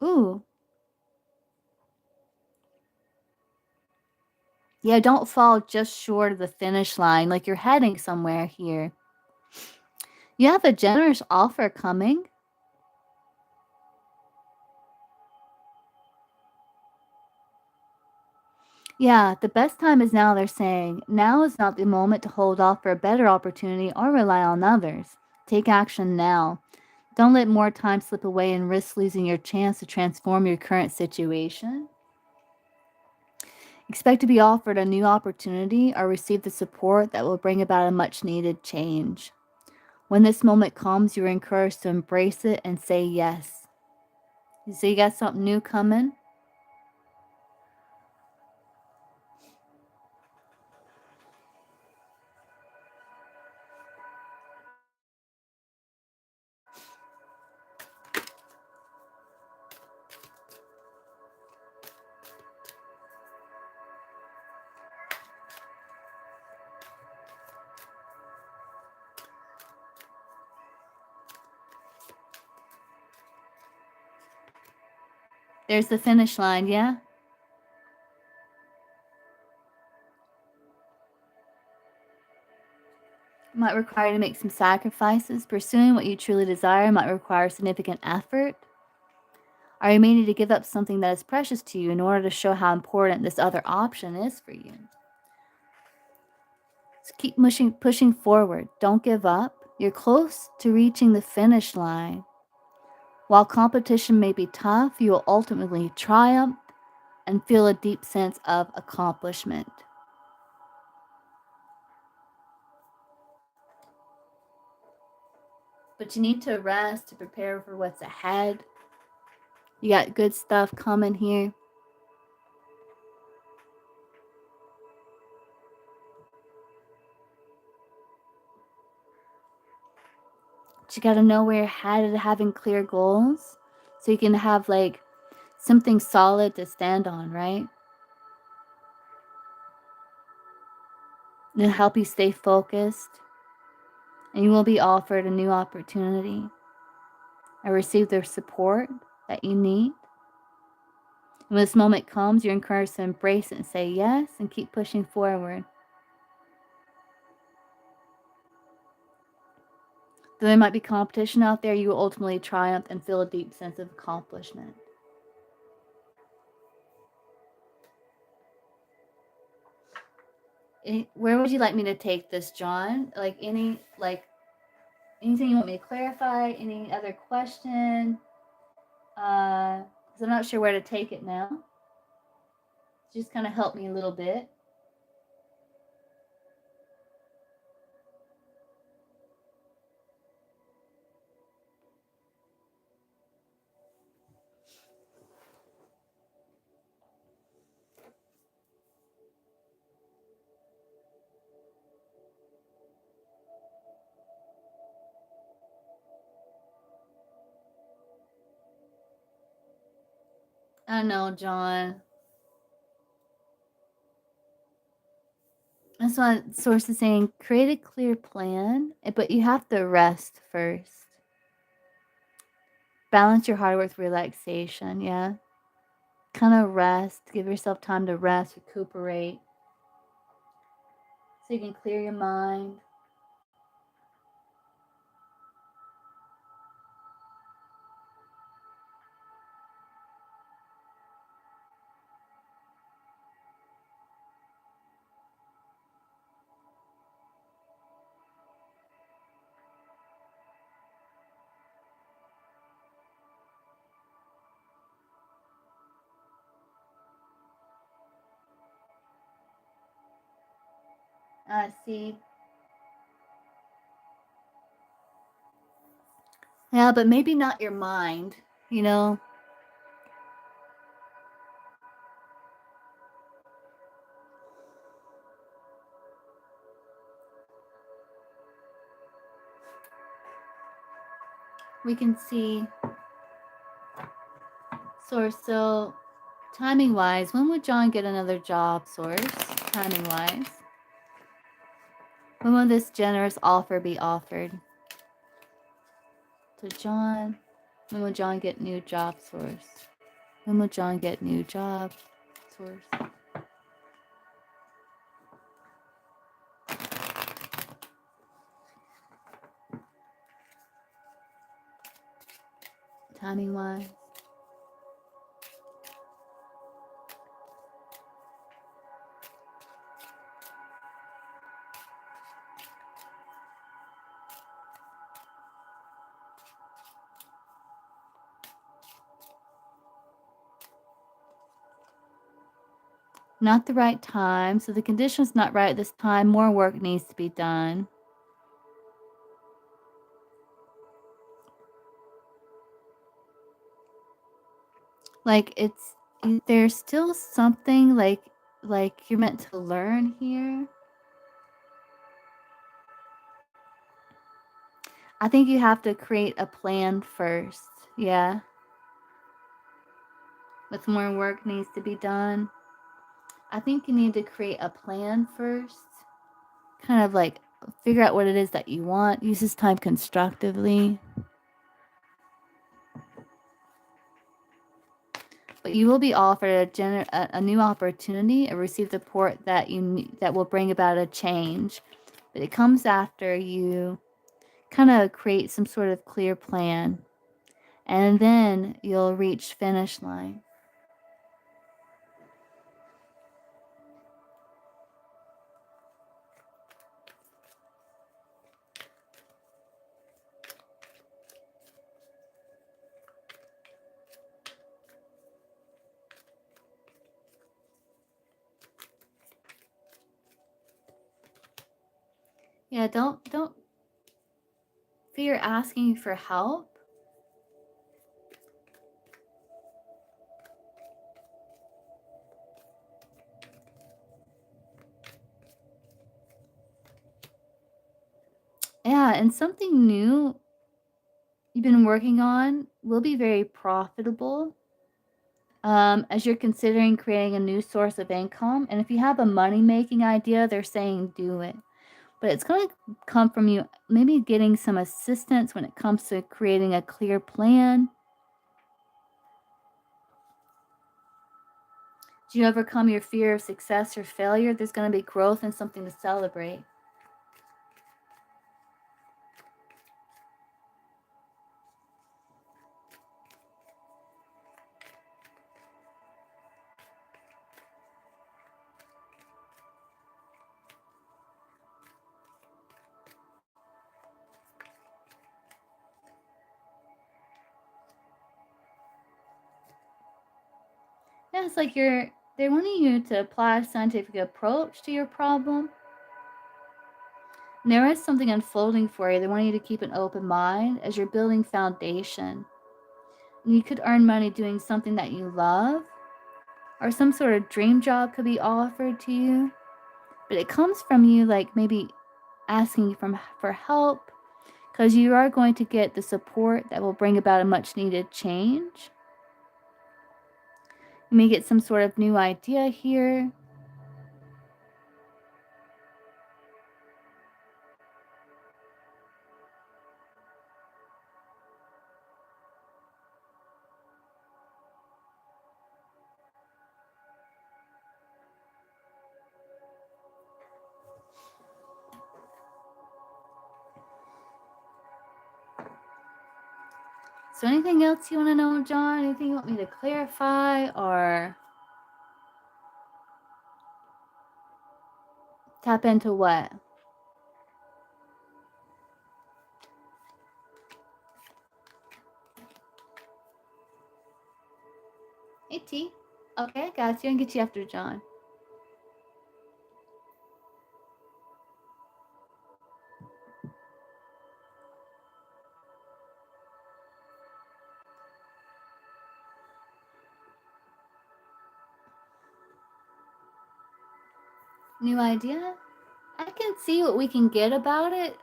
Ooh. Yeah, don't fall just short of the finish line, like you're heading somewhere here. You have a generous offer coming. Yeah, the best time is now, they're saying. Now is not the moment to hold off for a better opportunity or rely on others. Take action now. Don't let more time slip away and risk losing your chance to transform your current situation. Expect to be offered a new opportunity or receive the support that will bring about a much needed change. When this moment comes, you're encouraged to embrace it and say yes. So you got something new coming? There's the finish line, yeah? Might require you to make some sacrifices. Pursuing what you truly desire might require significant effort. Or you may need to give up something that is precious to you in order to show how important this other option is for you. So keep pushing forward. Don't give up. You're close to reaching the finish line. While competition may be tough, you will ultimately triumph and feel a deep sense of accomplishment. But you need to rest to prepare for what's ahead. You got good stuff coming here. But you got to know where you're headed, having clear goals so you can have like something solid to stand on, right? It'll help you stay focused, and you will be offered a new opportunity and receive the support that you need. When this moment comes, you're encouraged to embrace it and say yes and keep pushing forward. Though there might be competition out there, you will ultimately triumph and feel a deep sense of accomplishment. Where would you like me to take this, John? Anything you want me to clarify? Any other question? Because I'm not sure where to take it now. Just kind of help me a little bit. I know, John. That's why Source is saying create a clear plan, but you have to rest first. Balance your hard work with relaxation, yeah? Kind of rest. Give yourself time to rest, recuperate, so you can clear your mind. I see. Yeah, but maybe not your mind, you know? We can see Source. So, timing wise, when would John get another job, Source? Timing wise. When will this generous offer be offered? So, John, when will John get new job, Source? When will John get new job, Source? Timing wise. Not the right time. So the condition's not right at this time. More work needs to be done. Like there's still something like you're meant to learn here. I think you have to create a plan first. Yeah. With more work needs to be done. I think you need to create a plan first. Kind of like figure out what it is that you want. Use this time constructively. But you will be offered a new opportunity or receive the support that will bring about a change. But it comes after you kind of create some sort of clear plan. And then you'll reach finish line. Yeah, don't fear asking for help. Yeah, and something new you've been working on will be very profitable as you're considering creating a new source of income. And if you have a money making idea, they're saying do it. But it's going to come from you maybe getting some assistance when it comes to creating a clear plan. Do you overcome your fear of success or failure? There's going to be growth and something to celebrate. Yeah, it's like they're wanting you to apply a scientific approach to your problem. And there is something unfolding for you. They want you to keep an open mind as you're building foundation. And you could earn money doing something that you love, or some sort of dream job could be offered to you. But it comes from you, like maybe asking for help, because you are going to get the support that will bring about a much needed change. You may get some sort of new idea here. So anything else you want to know, John? Anything you want me to clarify or tap into what? Hey, T. Okay, I got you. I can get you after John. New idea? I can see what we can get about it.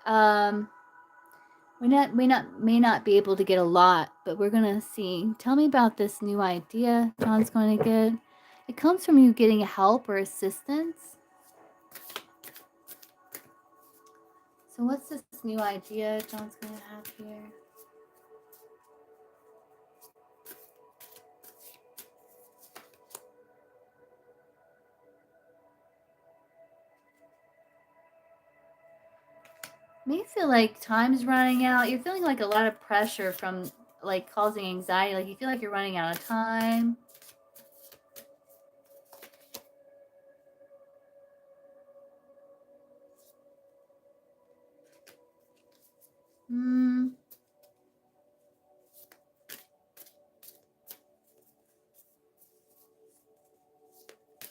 We may not be able to get a lot, but we're gonna see. Tell me about this new idea John's going to get. It comes from you getting help or assistance. So what's this new idea John's going to have here? May feel like time's running out. You're feeling like a lot of pressure from like causing anxiety. Like you feel like you're running out of time.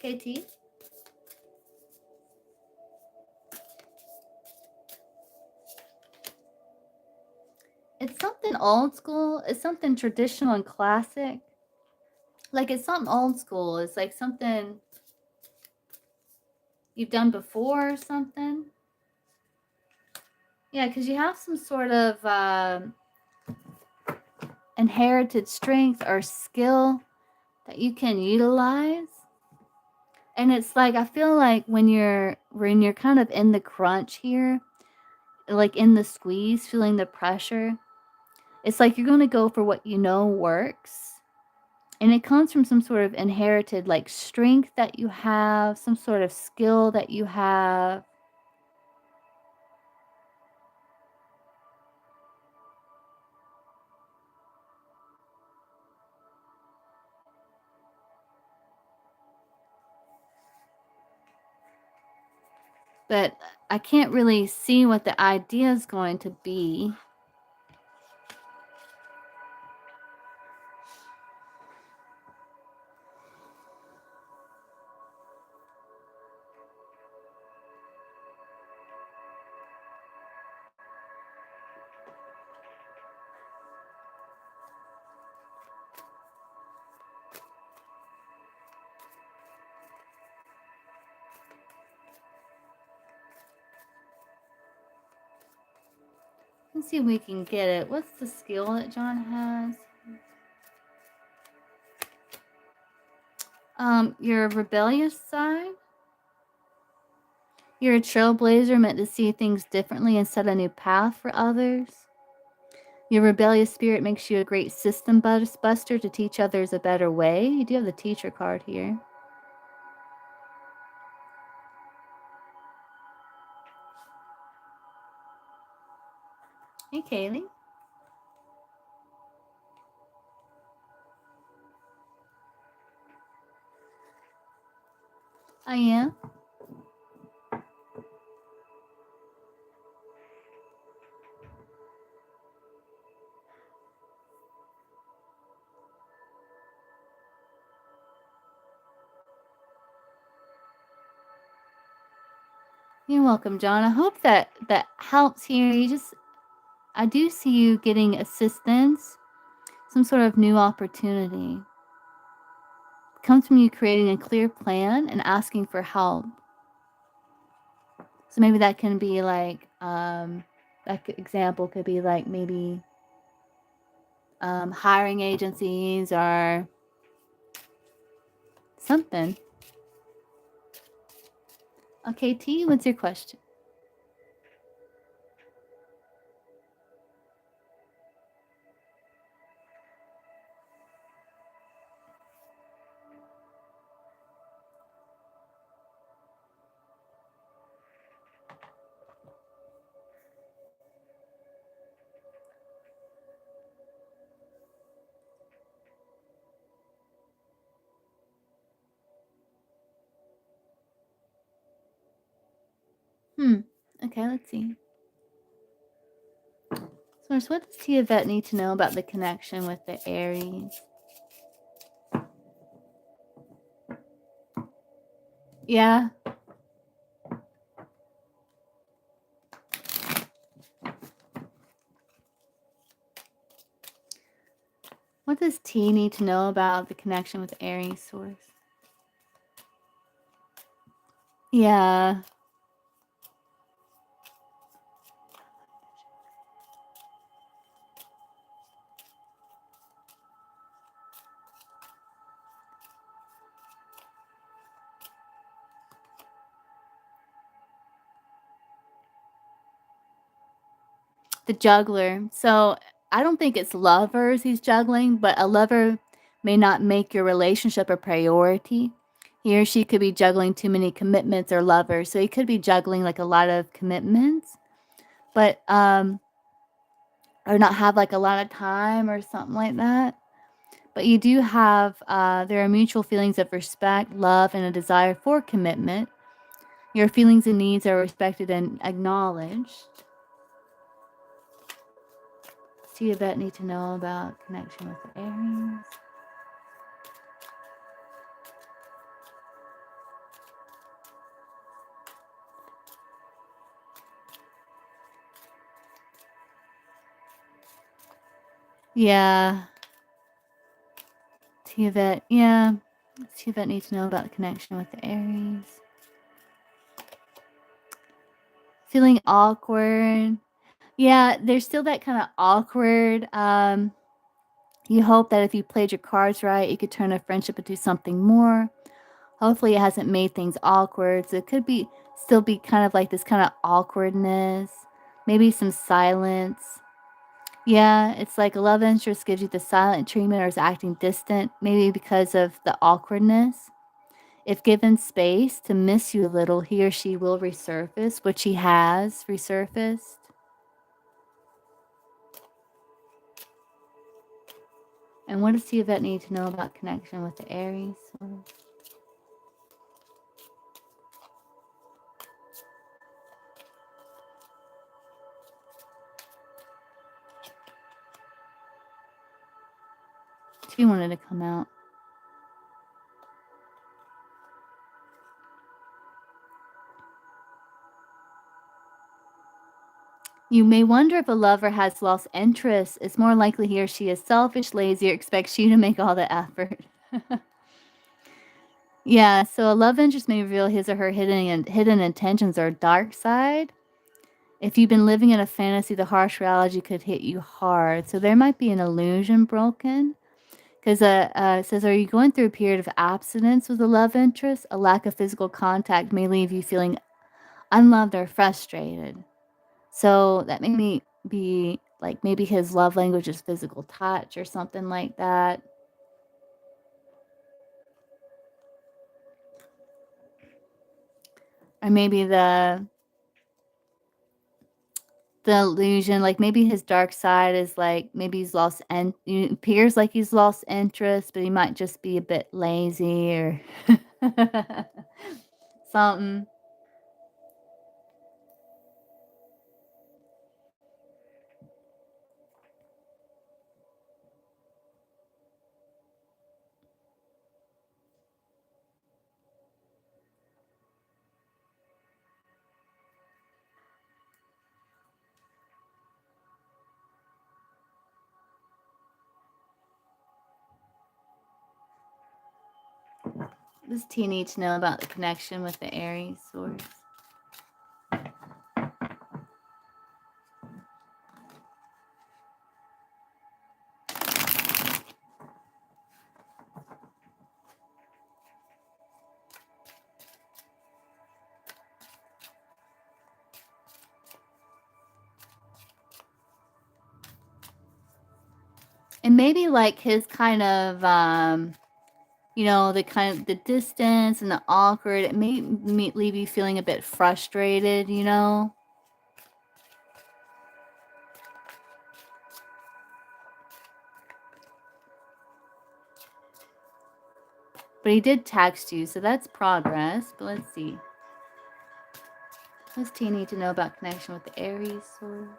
KT? It's something old school. It's something traditional and classic. Like it's something old school. It's like something you've done before or something. Yeah, because you have some sort of inherited strength or skill that you can utilize. And it's like I feel like when you're kind of in the crunch here, like in the squeeze, feeling the pressure, it's like you're going to go for what you know works. And it comes from some sort of inherited like strength that you have, some sort of skill that you have. But I can't really see what the idea is going to be. Let's see if we can get it. What's the skill that John has? Your rebellious side. You're a trailblazer meant to see things differently and set a new path for others. Your rebellious spirit makes you a great system buster to teach others a better way. You do have the teacher card here. Hey, Kaylee. I am. You're welcome, John. I hope that helps here. I do see you getting assistance, some sort of new opportunity. It comes from you creating a clear plan and asking for help. So maybe that can be like, example could be like maybe hiring agencies or something. Okay, T, what's your question? Okay, let's see. So, what does Tia Vet need to know about the connection with the Aries? Yeah. What does T need to know about the connection with Aries source? Yeah. The juggler. So I don't think it's lovers he's juggling, but a lover may not make your relationship a priority. He or she could be juggling too many commitments or lovers. So he could be juggling like a lot of commitments, but or not have like a lot of time or something like that. But you do have there are mutual feelings of respect, love, and a desire for commitment. Your feelings and needs are respected and acknowledged. So you vet need to know about connection with the Aries. Yeah. Tiavet, yeah. Tiavet needs to know about the connection with the Aries. Feeling awkward. Yeah, there's still that kind of awkward. You hope that if you played your cards right, you could turn a friendship into something more. Hopefully, it hasn't made things awkward. So it could be still be kind of like this kind of awkwardness, maybe some silence. Yeah, it's like a love interest gives you the silent treatment or is acting distant, maybe because of the awkwardness. If given space to miss you a little, he or she will resurface, which he has resurfaced. And what does Yvette need to know about connection with the Aries? She wanted to come out. You may wonder if a lover has lost interest. It's more likely he or she is selfish, lazy, or expects you to make all the effort. Yeah, so a love interest may reveal his or her hidden intentions or dark side. If you've been living in a fantasy, the harsh reality could hit you hard. So there might be an illusion broken. Because it says, are you going through a period of abstinence with a love interest? A lack of physical contact may leave you feeling unloved or frustrated. So that made me be like maybe his love language is physical touch or something like that. Or maybe the illusion, like, maybe his dark side is, like, maybe he's lost and it appears like he's lost interest, but he might just be a bit lazy or something. What does T need to know about the connection with the Aries source? And maybe, like, his kind of, the kind of the distance and the awkward, it may leave you feeling a bit frustrated, you know? But he did text you, so that's progress. But let's see. What does T need to know about connection with the Aries source?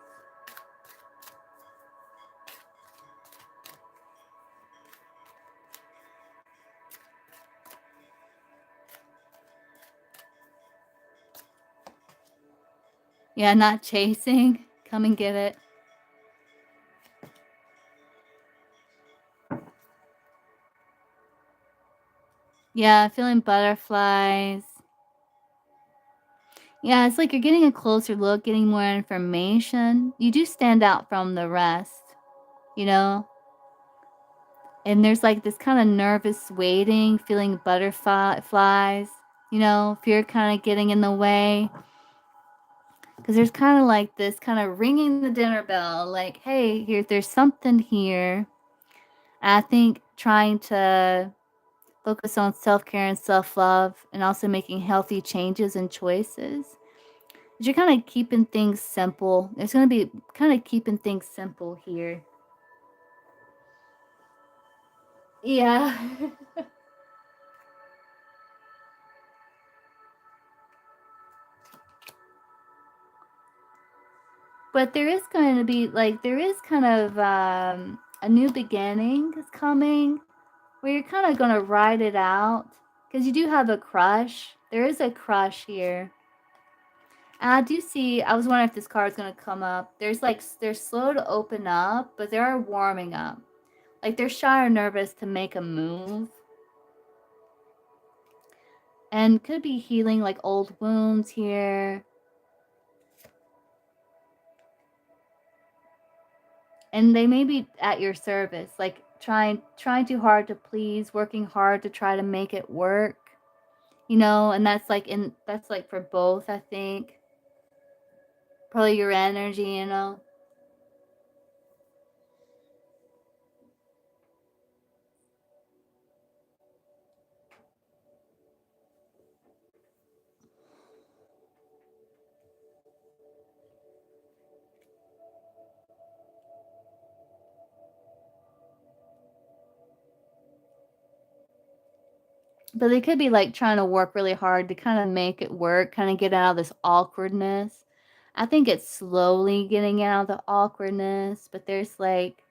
Yeah, not chasing. Come and get it. Yeah, feeling butterflies. Yeah, it's like you're getting a closer look, getting more information. You do stand out from the rest, you know? And there's like this kind of nervous waiting, feeling butterflies, fear kind of getting in the way. Because there's kind of like this kind of ringing the dinner bell, like, hey, there's something here. And I think trying to focus on self-care and self-love and also making healthy changes and choices. But you're kind of keeping things simple. It's going to be kind of keeping things simple here. Yeah. But there is going to be, like, there is kind of a new beginning is coming where you're kind of going to ride it out because you do have a crush. There is a crush here. And I do see, I was wondering if this card is going to come up. They're slow to open up, but they are warming up. Like, they're shy or nervous to make a move. And could be healing, like, old wounds here. And they may be at your service, like trying too hard to please, working hard to try to make it work, and that's like for both, I think. Probably your energy. But they could be like trying to work really hard to kind of make it work, kind of get out of this awkwardness. I think it's slowly getting out of the awkwardness, but there's like,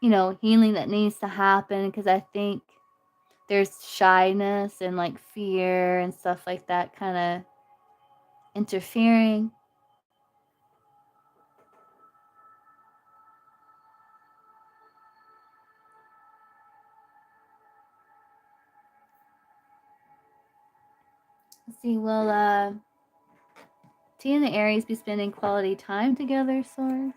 healing that needs to happen because I think there's shyness and like fear and stuff like that kind of interfering. Let's see, will T and the Aries be spending quality time together, Source?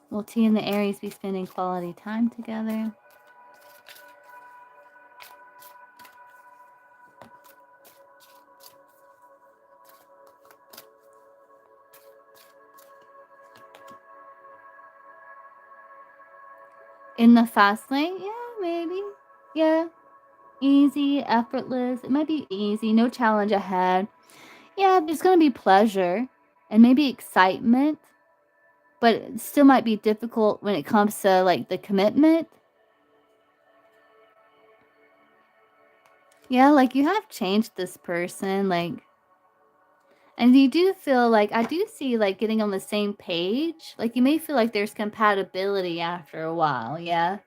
Will T and the Aries be spending quality time together? In the fast lane? Yeah, maybe. Yeah. Easy, effortless. It might be easy, no challenge ahead. Yeah, there's gonna be pleasure and maybe excitement, but it still might be difficult when it comes to, like, the commitment. Yeah, like, you have changed this person, like, and you do feel like I do see, like, getting on the same page. Like, you may feel like there's compatibility after a while, yeah?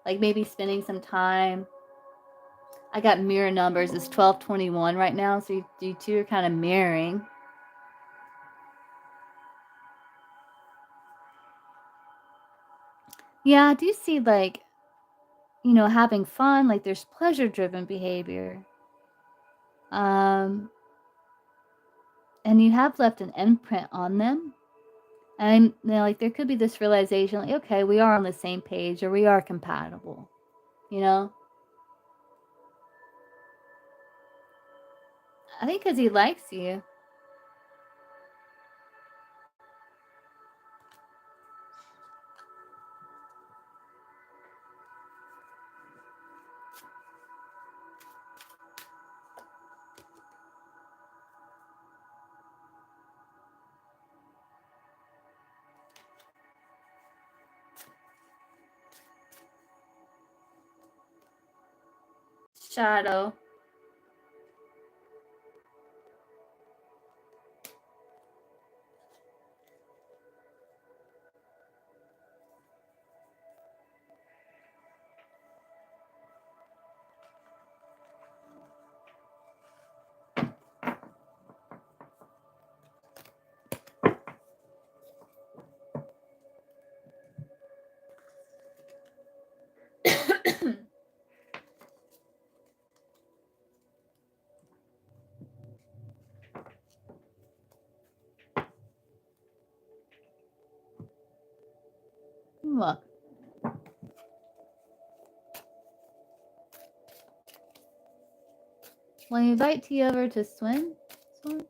Like, maybe spending some time. I got mirror numbers. It's 1221 right now, so you two are kinda mirroring. Yeah, I do see, like, having fun, like, there's pleasure-driven behavior. Um, and you have left an imprint on them. And, like, there could be this realization, like, "Okay, we are on the same page, or we are compatible," you know? I think because he likes you. Shadow. Look. Will you invite T over to swim? Swim?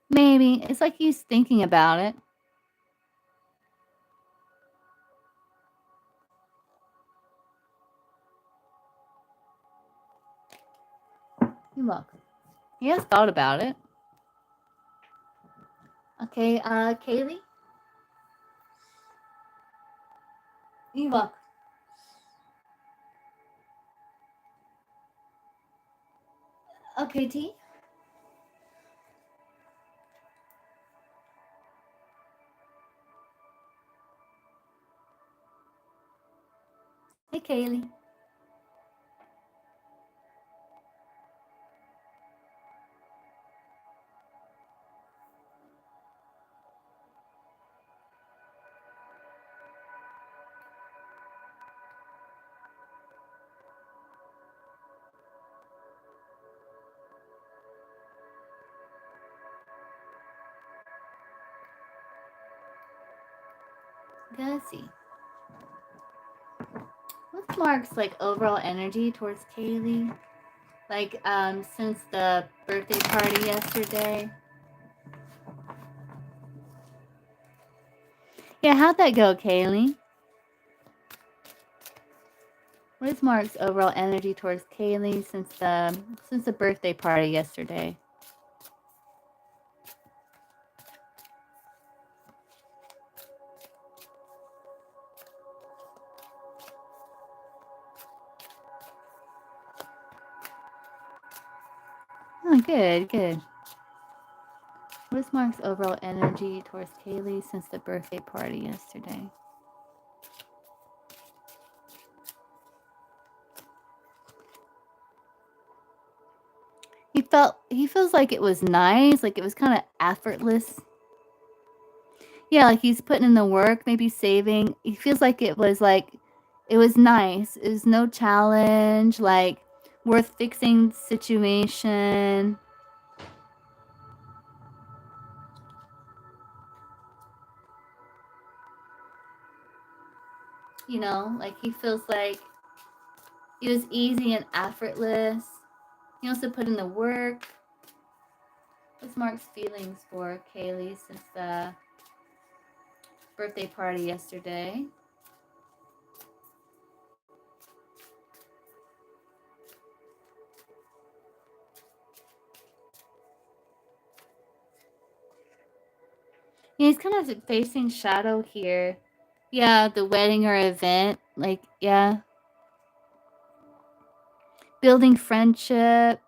Maybe. It's like he's thinking about it. Look. He has thought about it. Okay, Kaylee? You look. Okay, T? Hey, Kaylee. Let's see. What's Mark's, like, overall energy towards Kaylee? Like, since the birthday party yesterday? Yeah, how'd that go, Kaylee? What is Mark's overall energy towards Kaylee since the birthday party yesterday? Oh, good, good. What is Mark's overall energy towards Kaylee since the birthday party yesterday? He feels like it was nice, like it was kind of effortless. Yeah, like he's putting in the work, maybe saving. He feels like it was nice. It was no challenge, like worth fixing situation. Like he feels like it was easy and effortless. He also put in the work. What's Mark's feelings for Kaylee since the birthday party yesterday? Yeah, he's kind of facing shadow here. Yeah, the wedding or event. Like, yeah. Building friendship.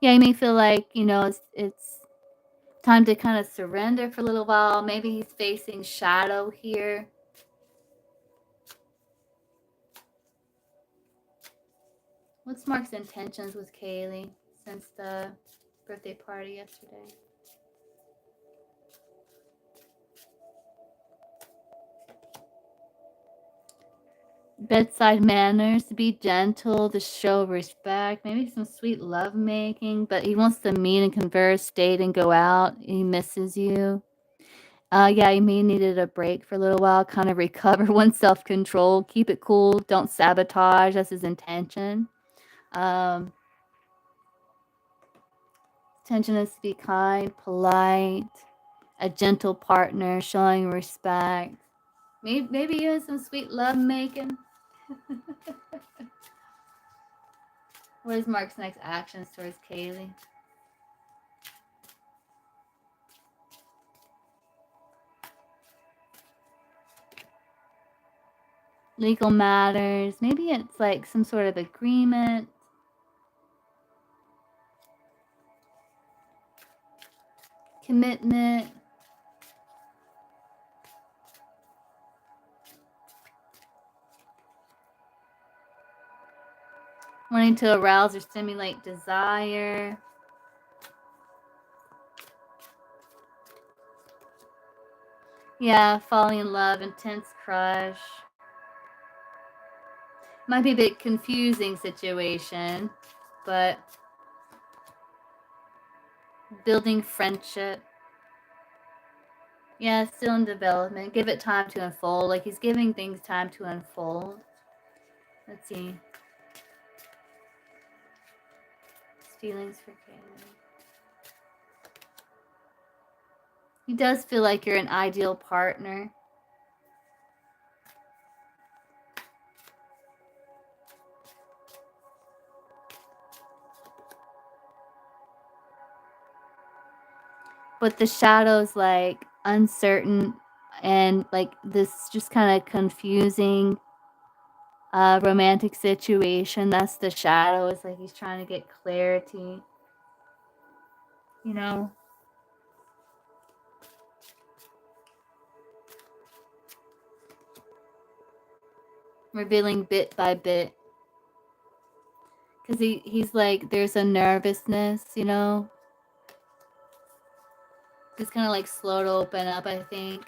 Yeah, you may feel like, it's time to kind of surrender for a little while. Maybe he's facing shadow here. What's Mark's intentions with Kaylee since the birthday party yesterday? Bedside manners, to be gentle, to show respect, maybe some sweet love making, but he wants to meet and converse, date and go out. He misses you. Yeah, he may needed a break for a little while, kind of recover one's self-control, keep it cool, don't sabotage. That's his intention. Intention is to be kind, polite, a gentle partner, showing respect. Maybe even some sweet love making. What is Mark's next actions towards Kaylee? Legal matters. Maybe it's like some sort of agreement. Commitment. Wanting to arouse or stimulate desire. Yeah, falling in love, intense crush. Might be a bit confusing situation, but building friendship. Yeah, still in development. Give it time to unfold. Like he's giving things time to unfold. Let's see. His feelings for Kaylee. He does feel like you're an ideal partner. But the shadow's like uncertain and like this just kind of confusing romantic situation. That's the shadow. It's like he's trying to get clarity. You know? Revealing bit by bit. Because he's like, there's a nervousness, It's kind of like slow to open up, I think.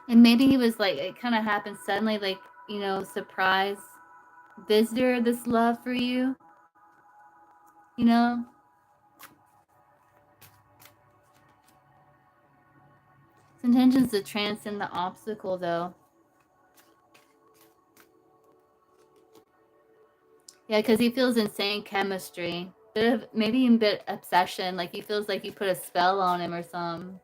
And maybe he was like, it kind of happened suddenly, like, surprise visitor, this love for you, you know? His intentions to transcend the obstacle, though. Yeah, because he feels insane chemistry. Maybe even a bit obsession. Like he feels like you put a spell on him or something.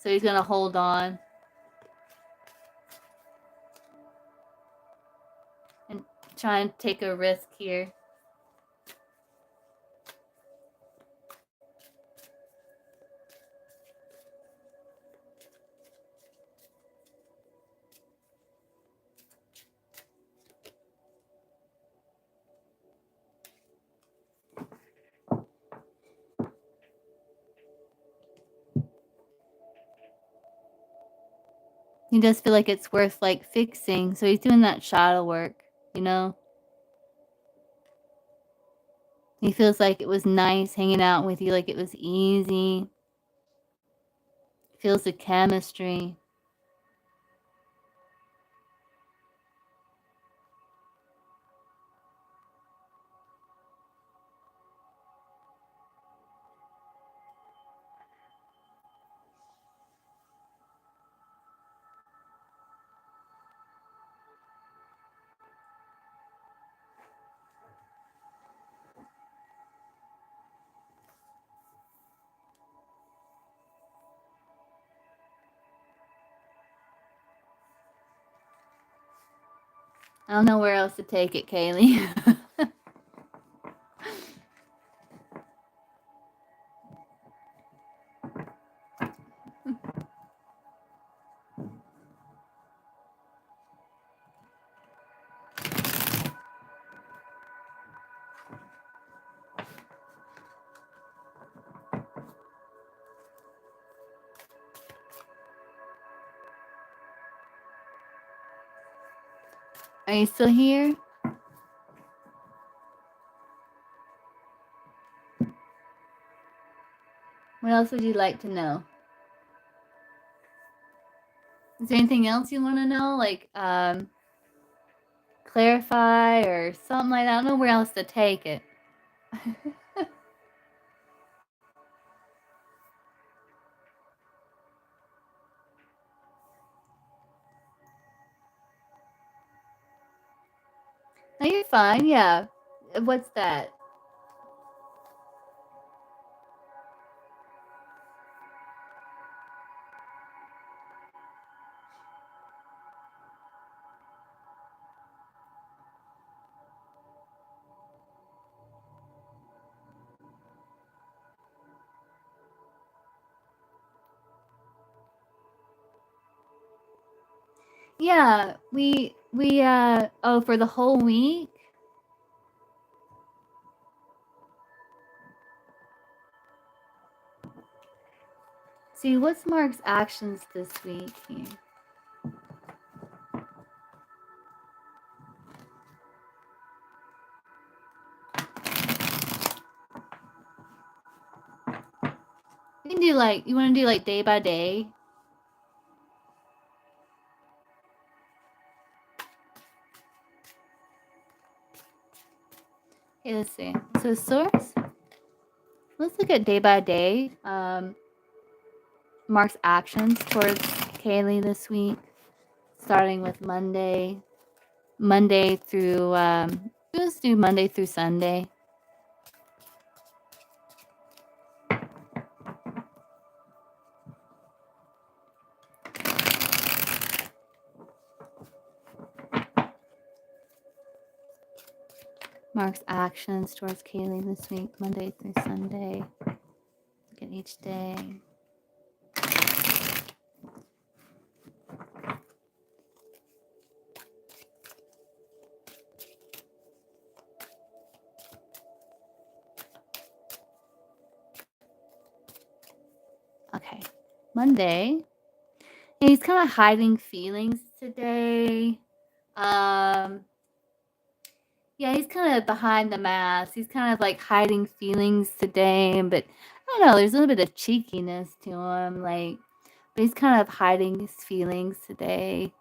So he's gonna hold on and try and take a risk here. He does feel like it's worth like fixing. So he's doing that shadow work, He feels like it was nice hanging out with you, like it was easy. Feels the chemistry. I don't know where else to take it, Kaylee. Are you still here? What else would you like to know? Is there anything else you want to know? Like, clarify or something like that? I don't know where else to take it. No, you're fine. Yeah. What's that? Yeah, oh, for the whole week? See, what's Mark's actions this week here? You can do like, you want to do like day by day? Okay, let's see. So source, let's look at day by day. Mark's actions towards Kaylee this week, starting with Monday through, let's do Monday through Sunday. Mark's actions towards Kaylee this week, Monday through Sunday. Look at each day. Okay, Monday. He's kind of hiding feelings today. Yeah, he's kind of behind the mask. He's kind of like hiding feelings today, but I don't know, there's a little bit of cheekiness to him, like, but he's kind of hiding his feelings today.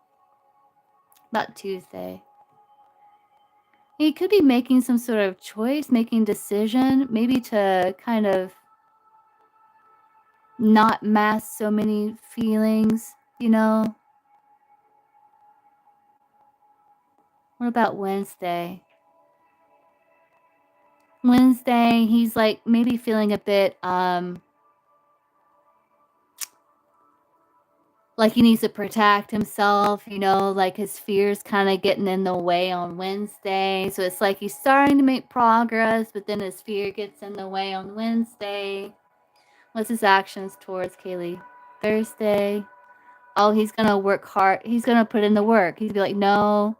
About Tuesday. He could be making some sort of choice, making decision, maybe to kind of not mask so many feelings, you know? What about Wednesday? Wednesday, he's like maybe feeling a bit like he needs to protect himself, you know, like his fears kind of getting in the way on Wednesday. So it's like he's starting to make progress, but then his fear gets in the way on Wednesday. What's his actions towards Kaylee? Thursday. Oh, he's gonna work hard. He's gonna put in the work. He's gonna be like, no,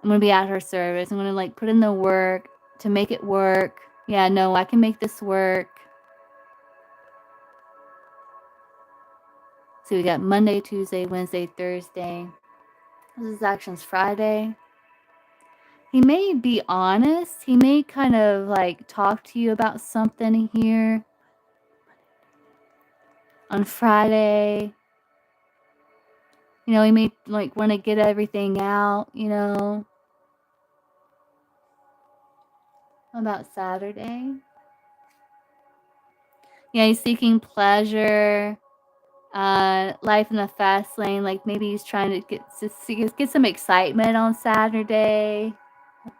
I'm gonna be at her service. I'm gonna like put in the work to make it work. Yeah, no, I can make this work. So we got Monday, Tuesday, Wednesday, Thursday. This is actions Friday. He may be honest. He may kind of like talk to you about something here. On Friday, you know, he may like want to get everything out, you know. How about Saturday? Yeah, he's seeking pleasure, life in the fast lane. Like maybe he's trying to get some excitement on Saturday. I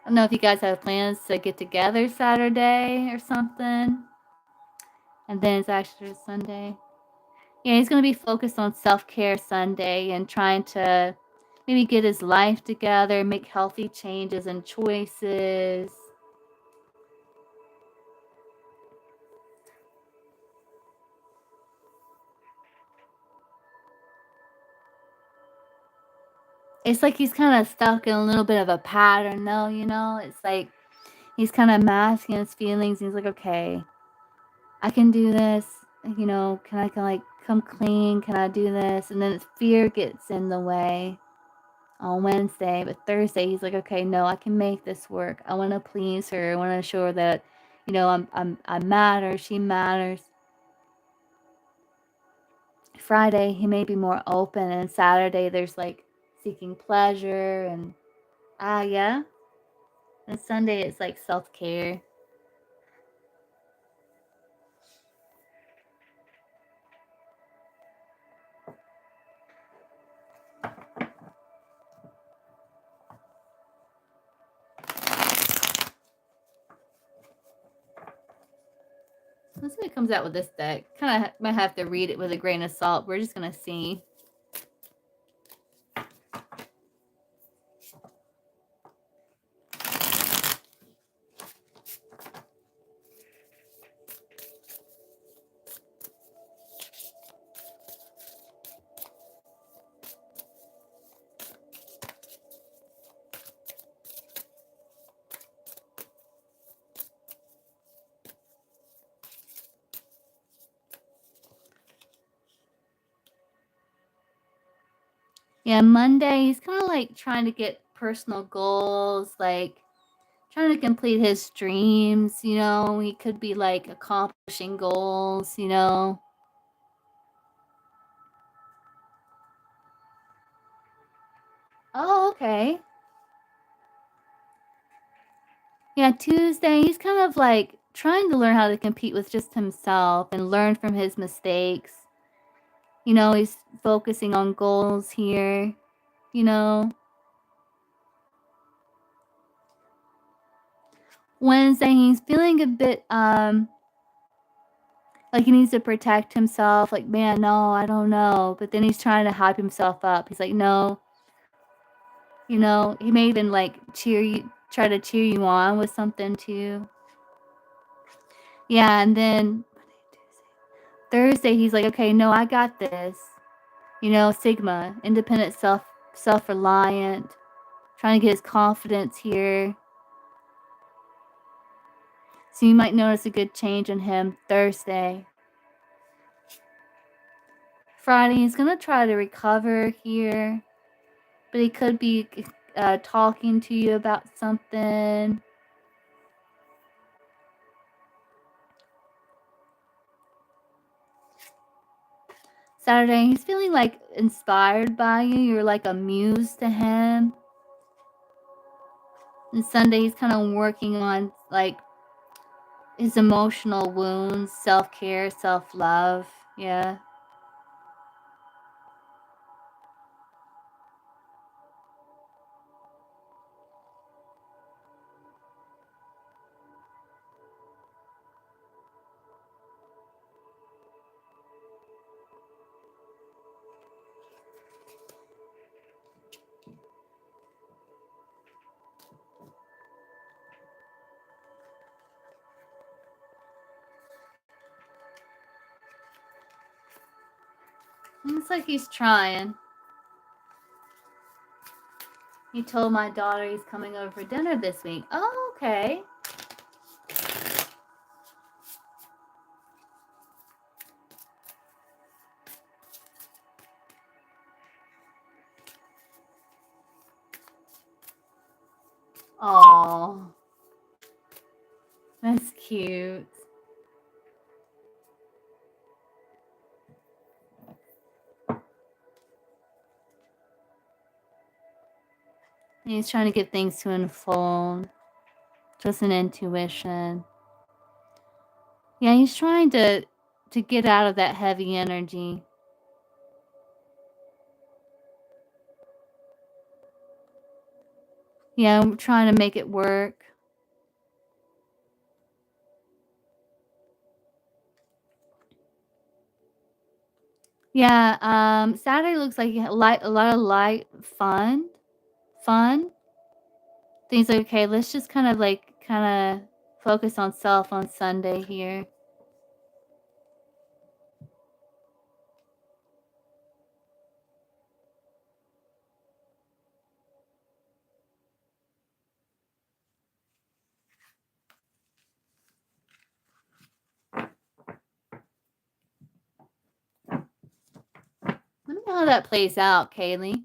don't know if you guys have plans to get together Saturday or something. And then it's actually Sunday. Yeah, he's going to be focused on self-care Sunday and trying to maybe get his life together, make healthy changes and choices. It's like he's kind of stuck in a little bit of a pattern, though, you know? It's like he's kind of masking his feelings. He's like, okay, I can do this. You know, can I like come clean? Can I do this? And then fear gets in the way on Wednesday. But Thursday, he's like, okay, no, I can make this work. I want to please her. I want to show her that, you know, I matter. She matters. Friday, he may be more open, and Saturday, there's like seeking pleasure and yeah. And Sunday, it's like self care. Let's see what comes out with this deck. Kind of might have to read it with a grain of salt. We're just going to see. Yeah, Monday, he's kind of like trying to get personal goals, like trying to complete his dreams, you know. He could be like accomplishing goals, you know. Oh, okay. Yeah, Tuesday, he's kind of like trying to learn how to compete with just himself and learn from his mistakes. You know, he's focusing on goals here, you know. Wednesday, he's feeling a bit like he needs to protect himself. Like, man, no, I don't know. But then he's trying to hype himself up. He's like, no, you know, he may even like try to cheer you on with something too. Yeah, and then Thursday, he's like, okay, no, I got this. You know, Sigma, independent, self-reliant, trying to get his confidence here. So you might notice a good change in him Thursday. Friday, he's going to try to recover here, but he could be talking to you about something. Saturday, he's feeling like inspired by you. You're like a muse to him. And Sunday, he's kind of working on like his emotional wounds, self-care, self-love. Yeah. Looks like he's trying. He told my daughter he's coming over for dinner this week. Oh, okay. Oh, that's cute. He's trying to get things to unfold. Just an intuition. Yeah, he's trying to get out of that heavy energy. Yeah, I'm trying to make it work. Yeah, Saturday looks like a lot of light fun things. Like, okay, let's just kind of focus on self on Sunday here. Let me know how that plays out, Kaylee.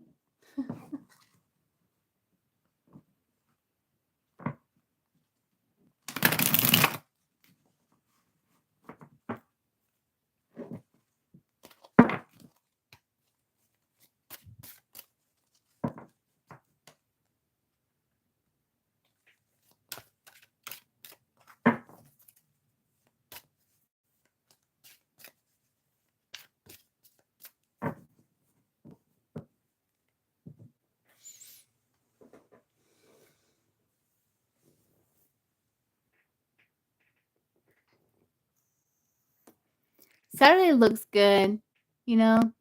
Saturday looks good, you know.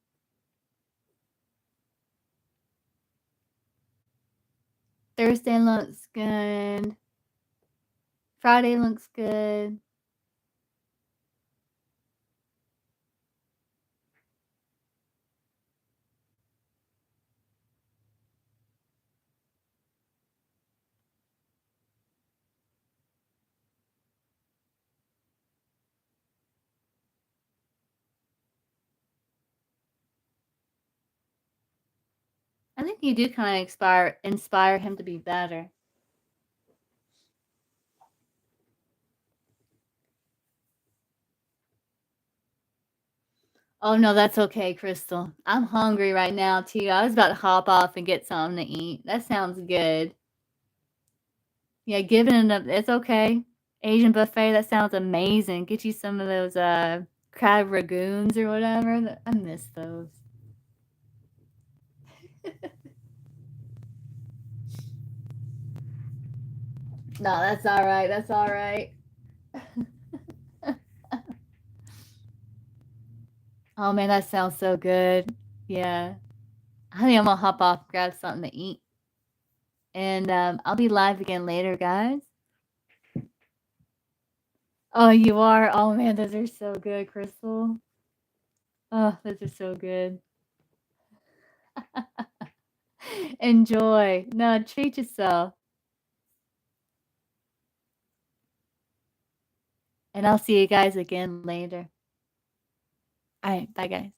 Thursday looks good. Friday looks good. I think you do kind of inspire him to be better. Oh no, that's okay, Crystal. I'm hungry right now too. I was about to hop off and get something to eat. That sounds good. Yeah, giving it up. It's okay. Asian buffet. That sounds amazing. Get you some of those crab ragoons or whatever. I miss those. No, that's all right. That's all right. Oh man, that sounds so good. Yeah. I think I'm gonna hop off, grab something to eat, and I'll be live again later, guys. Oh, you are. Oh man, those are so good, Crystal. Oh, those are so good. Enjoy. No, treat yourself. And I'll see you guys again later. All right. Bye, guys.